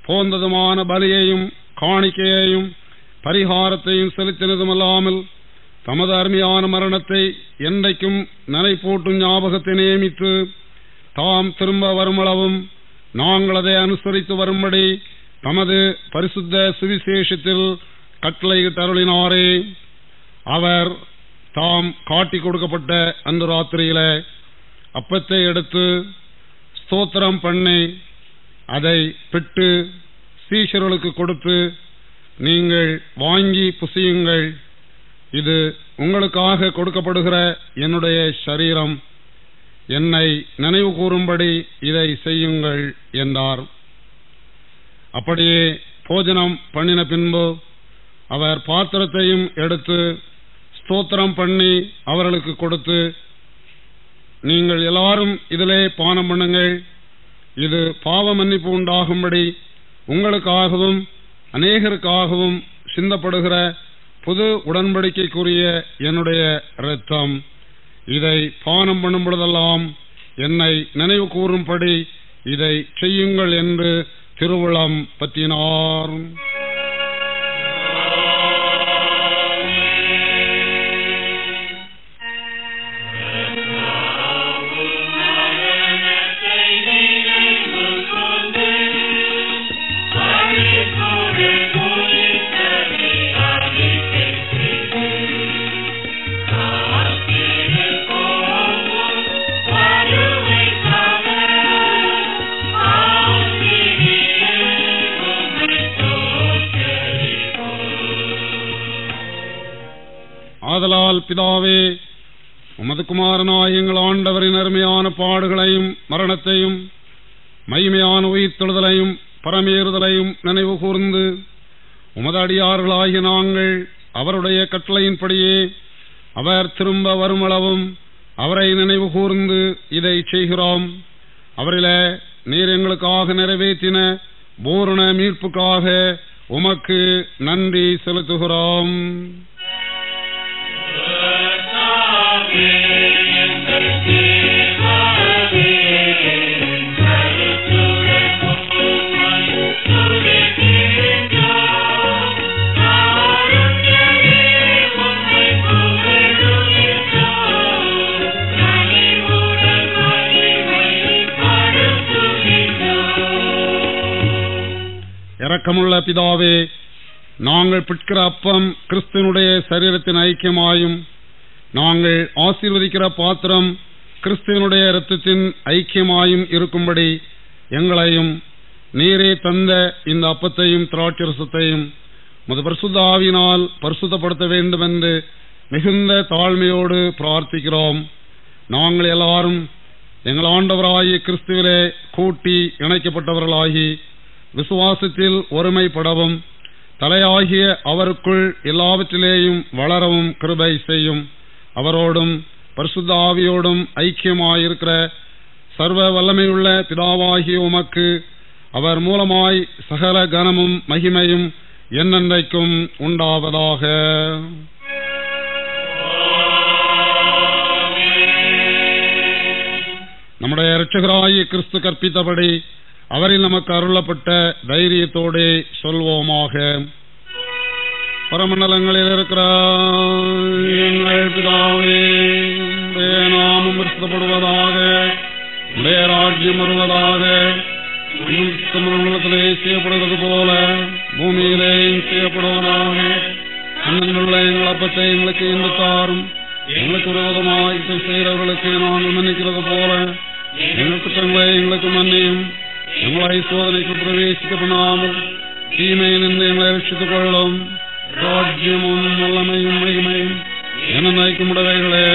போந்ததுமான பலியையும் காணிக்கையையும் பரிகாரத்தையும் செலுத்தினதுமல்லாமல் தமது அருமையான மரணத்தை என்றைக்கும் நினைப்பூட்டும் ஞாபகத்தை நியமித்து தாம் திரும்ப வருமளவும் நாங்கள் அதை அனுசரித்து வரும்படி தமது பரிசுத்த சுவிசேஷத்தில் கட்டளையிட்டருளினாரே. அவர் தாம் காட்டிக் கொடுக்கப்பட்ட அன்று ராத்திரியில அப்பத்தை எடுத்து ஸ்தோத்திரம் பண்ணி அதை பிட்டு சீஷர்களுக்கு கொடுத்து, நீங்கள் வாங்கி புசியுங்கள், இது உங்களுக்காக கொடுக்கப்படுகிற என்னுடைய சரீரம், என்னை நினைவு கூறும்படி இதை செய்யுங்கள் என்றார். அப்படியே போஜனம் பண்ணின பின்பு அவர் பாத்திரத்தையும் எடுத்து ஸ்தோத்திரம் பண்ணி அவர்களுக்கு கொடுத்து, நீங்கள் எல்லாரும் இதிலே பானம் பண்ணுங்கள், இது பாவ மன்னிப்பு உண்டாகும்படி உங்களுக்காகவும் அநேகருக்காகவும் சிந்தப்படுகிற புது உடன்படிக்கைக்குரிய என்னுடைய இரத்தம், இதை பானம் பண்ணும் பொழுதெல்லாம் என்னை நினைவு கூறும்படி இதை செய்யுங்கள் என்று திருவுளம் பற்றினார். ஆதலால் பிதாவே, உமது குமாரனாய் எங்கள் ஆண்டவரின் அருமையான பாடுகளையும் மரணத்தையும் மகிமையான உயிர்த்தெழுதலையும் பரமேறுதலையும் நினைவு கூர்ந்து, உமது அடியார்களாகிய நாங்கள் அவருடைய கட்டளையின்படியே அவர் திரும்ப வருமளவும் அவரை நினைவு கூர்ந்து இதை செய்கிறோம். அவரிலே நீர் எங்களுக்காக நிறைவேற்றின பூரண மீட்புக்காக உமக்கு நன்றி செலுத்துகிறோம். இரக்கமுள்ள பிதாவே, நாங்கள் பிட்கிற அப்பம் கிறிஸ்துவனுடைய சரீரத்தின் ஐக்கியமாயும் நாங்கள் ஆசீர்வதிக்கிற பாத்திரம் கிறிஸ்துவனுடைய இரத்தத்தின் ஐக்கியமாயும் இருக்கும்படி எங்களையும் நீரே தந்த இந்த அப்பத்தையும் திராட்சரசத்தையும் உமது பரிசுத்த ஆவியினால் பரிசுத்தப்படுத்த வேண்டும் என்று மிகுந்த தாழ்மையோடு பிரார்த்திக்கிறோம். நாங்கள் எல்லாரும் எங்கள் ஆண்டவராகிய கிறிஸ்துவிலே கூட்டி இணைக்கப்பட்டவர்களாகி விசுவாசத்தில் ஒருமைப்படவும் தலையாகிய அவருக்குள் எல்லாவற்றிலேயும் வளரவும் கிருபை செய்யும். அவரோடும் பரிசுத்த ஆவியோடும் ஐக்கியமாயிருக்கிற சர்வ வல்லமையுள்ள பிதாவாகிய உமக்கு அவர் மூலமாய் சகல கனமும் மகிமையும் என்னென்றைக்கும் உண்டாவதாக. நம்முடைய இரட்சகராகிய கிறிஸ்து கற்பித்தபடி அவரில் நமக்கு அருளப்பட்ட தைரியத்தோடு சொல்வோமாக. பரமண்டலங்களில் இருக்கிற எங்கள் பிதாவே, உம்முடைய நாமம் பரிசுத்தப்படுவதாக, உம்முடைய ராஜ்யம் வருவதாக, மண்டலத்திலே செய்யப்படுவது போல பூமியிலே செய்யப்படுவதாக. அன்றுள்ள எங்கள் அப்பத்தை எங்களுக்கு இன்று தாரும். எங்களுக்கு விரோதமாக செய்கிறவர்களுக்கு நாங்கள் மன்னிக்கிறது போல எங்கள் குற்றங்களை எங்களுக்கு மன்னியும். எங்களை சோதனைக்கு பிரவேசிக்க பண்ணாமல் தீமையில் இருந்து எங்களை ரட்சித்துக் கொள்ளும். ராஜ்யமும் வல்லமையும் மகிமையும் என்னைக்கும் உடையவைகளே.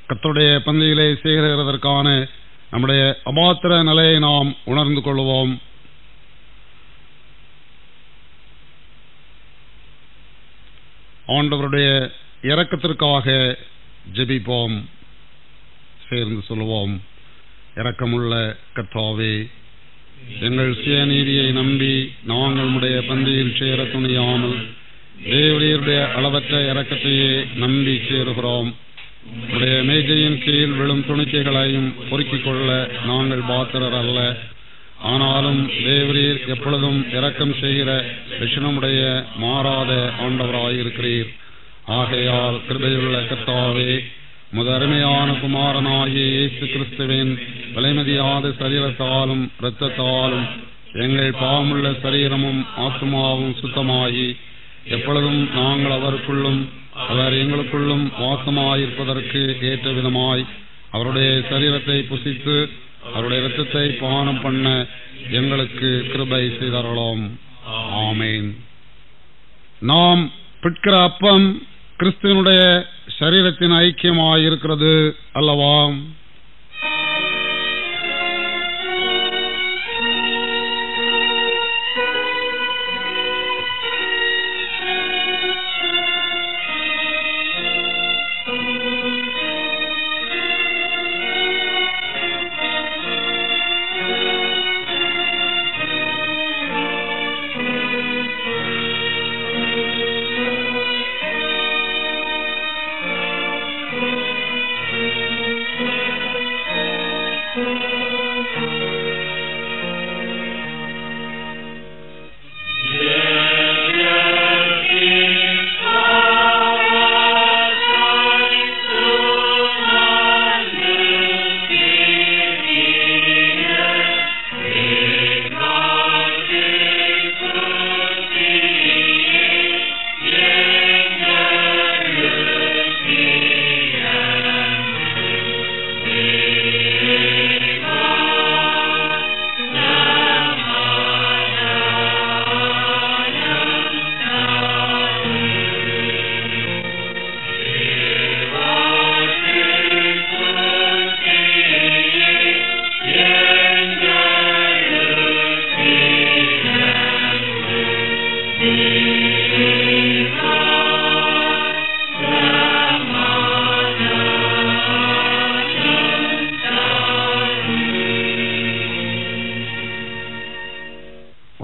கர்த்தருடைய பந்தியிலே சேருகிறதற்கான நம்முடைய அபாத்திர நிலையை நாம் உணர்ந்து கொள்வோம். ஆண்டவருடைய இரக்கத்திற்காக ஜெபிப்போம். சேர்ந்து சொல்லுவோம். இரக்கமுள்ள கர்த்தாவே, எங்கள் சுயநீதியை நம்பி நாங்கள் உடைய பந்தியில் சேர துணியாமல் தேவனுடைய அளவற்ற இரக்கத்தையே நம்பி சேருகிறோம். உடைய மேஜையின் கீழ் விழும் துணிக்கைகளையும் பொறுக்கிக் கொள்ள நாங்கள் பாத்திரர் அல்ல. ஆனாலும் தேவரீர் எப்பொழுதும் இரக்கம் செய்கிற லட்சணமுடைய மாறாத ஆண்டவராயிருக்கிறீர். ஆகையால் கிருபையுள்ள கர்த்தாவே, முதன்மையான குமாரனாகிய இயேசு கிறிஸ்துவின் விலைமதியாத சரீரத்தாலும் இரத்தத்தாலும் எங்கள் பாவமுள்ள சரீரமும் ஆத்துமாவும் சுத்தமாகி எப்பொழுதும் நாங்கள் அவருக்குள்ளும் அவர் எங்களுக்குள்ளும் வாசமாயிருப்பதற்கு ஏற்ற விதமாய் அவருடைய சரீரத்தை புசித்து அவருடைய இரத்தத்தை பானம் பண்ண எங்களுக்கு கிருபை செய்தார்களாம். ஆமேன். நாம் பிற்கிற அப்பம் கிறிஸ்துவனுடைய சரீரத்தின் ஐக்கியமாயிருக்கிறது அல்லவா?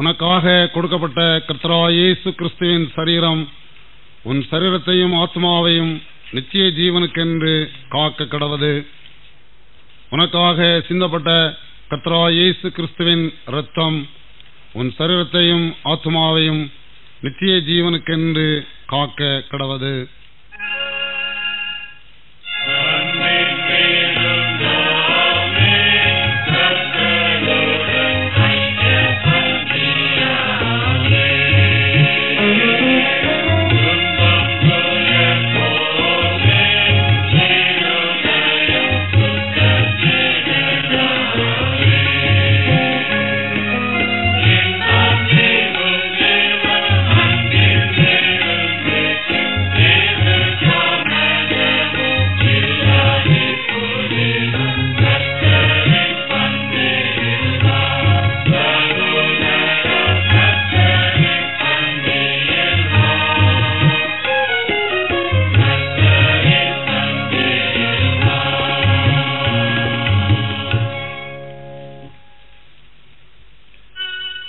உனக்காக கொடுக்கப்பட்ட கர்த்தராகிய இயேசு கிறிஸ்துவின் சரீரம் உன் சரீரத்தையும் ஆத்மாவையும் நித்திய ஜீவனுக்கென்று காக்க கடவது. உனக்காக சிந்தப்பட்ட கர்த்தராகிய இயேசு கிறிஸ்துவின் இரத்தம் உன் சரீரத்தையும் ஆத்மாவையும் நித்திய ஜீவனுக்கென்று காக்க கடவது.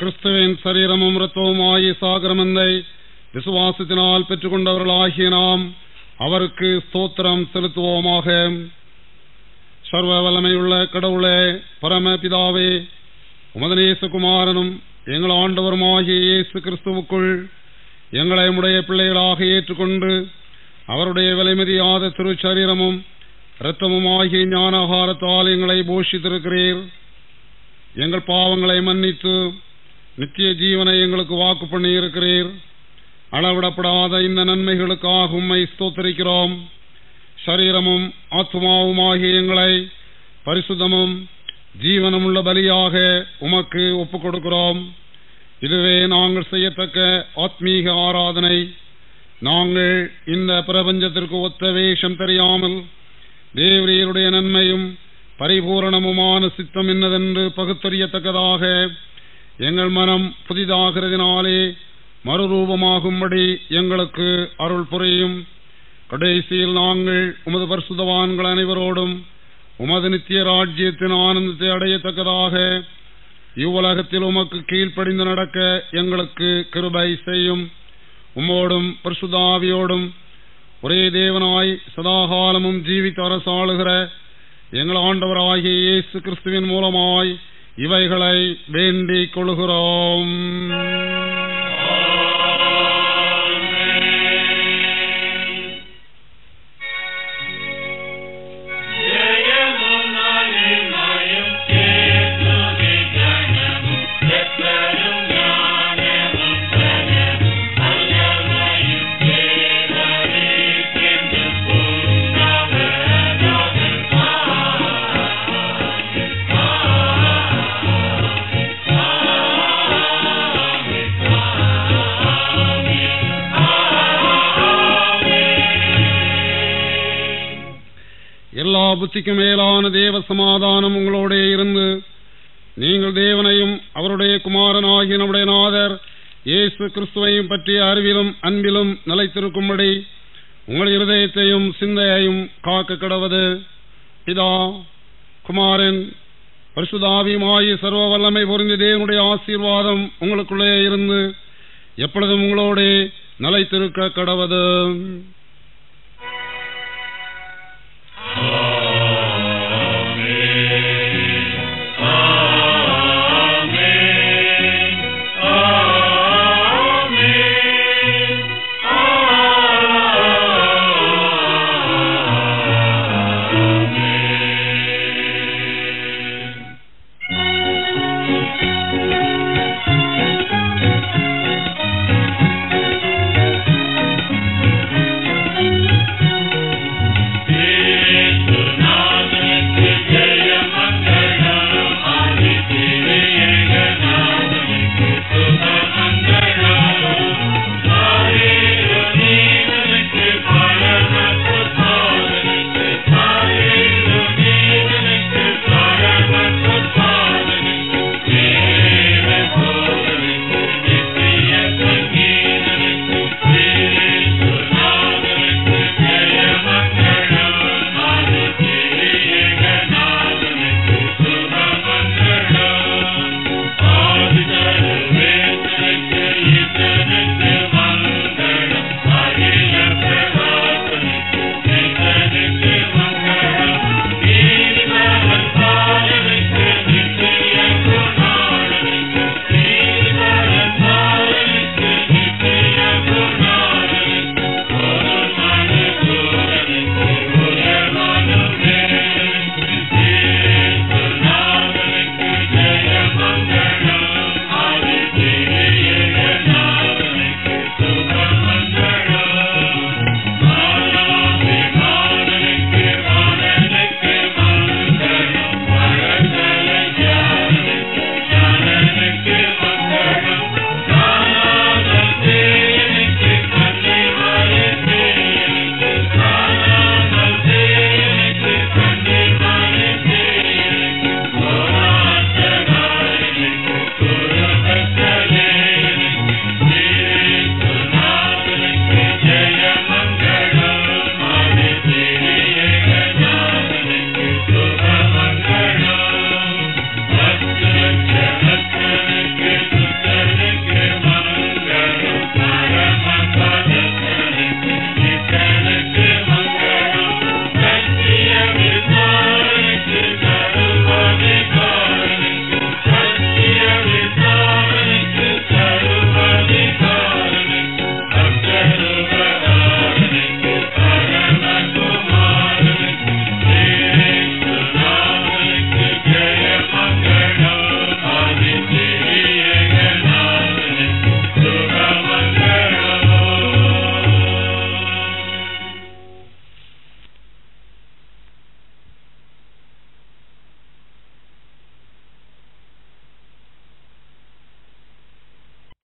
கிறிஸ்துவின் சரீரமும் இரத்தமுமாகிய சாகரமந்தை விசுவாசத்தினால் பெற்றுக் கொண்டவர்களாகிய நாம் அவருக்கு ஸ்தோத்திரம் செலுத்துவோமாக. சர்வ வல்லமையுள்ள கடவுளே, பரம பிதாவே, உமது நேசகுமாரனும் எங்கள் ஆண்டவருமாகிய இயேசு கிறிஸ்துவுக்குள் எங்களை உடைய பிள்ளைகளாக ஏற்றுக்கொண்டு அவருடைய விலைமதியாத திருச்சரீரமும் இரத்தமுமாகிய ஞானாகாரத்தால் எங்களை போஷித்திருக்கிறீர். எங்கள் பாவங்களை மன்னித்து நித்திய ஜீவனை எங்களுக்கு வாக்கு பண்ணி இருக்கிறீர். அளவிடப்படாத இந்த நன்மைகளுக்காக உம்மை ஸ்தோத்திரிக்கிறோம். சரீரமும் ஆத்மாவுமாகிய எங்களை பரிசுத்தமும் ஜீவனமுள்ள பலியாக உமக்கு ஒப்புக் கொடுக்கிறோம். இதுவே நாங்கள் செய்யத்தக்க ஆத்மீக ஆராதனை. நாங்கள் இந்த பிரபஞ்சத்திற்கு ஒத்த வேஷம் தெரியாமல் தேவரீருடைய நன்மையும் பரிபூரணமுமான சித்தம் என்னதென்று பகுத்தறியத்தக்கதாக எங்கள் மனம் புதிதாகிறதினாலே மறுரூபமாகும்படி எங்களுக்கு அருள் புரியும். கடைசியில் நாங்கள் உமது பரிசுத்தவான்கள் அனைவரோடும் உமது நித்திய ராஜ்யத்தின் ஆனந்தத்தை அடையத்தக்கதாக இவ்வுலகத்தில் உமக்கு கீழ்ப்படிந்து நடக்க எங்களுக்கு கிருபை செய்யும். உம்மோடும் பரிசுத்த ஆவியோடும் ஒரே தேவனாய் சதாகாலமும் ஜீவித்து அரசாளுகிற எங்கள் ஆண்டவராகிய இயேசு கிறிஸ்துவின் மூலமாய் இவைகளை வேண்டிக் கொள்கிறோம். எல்லா புத்திக்கும் மேலான தேவ சமாதானம் உங்களோட இருந்து நீங்கள் தேவனையும் அவருடைய குமாரனாகிய நம்முடைய நாதர் இயேசு கிறிஸ்துவையும் பற்றிய அறிவிலும் அன்பிலும் நிலைத்திருக்கும்படி உங்கள் இருதயத்தையும் சிந்தையையும் காக்க கடவது. பிதா குமாரன் பரிசுத்தாவியுமாகிய சர்வ வல்லமை பொருந்திய தேவனுடைய ஆசீர்வாதம் உங்களுக்குள்ளே இருந்து எப்பொழுதும் உங்களோட நிலைத்திருக்க கடவது.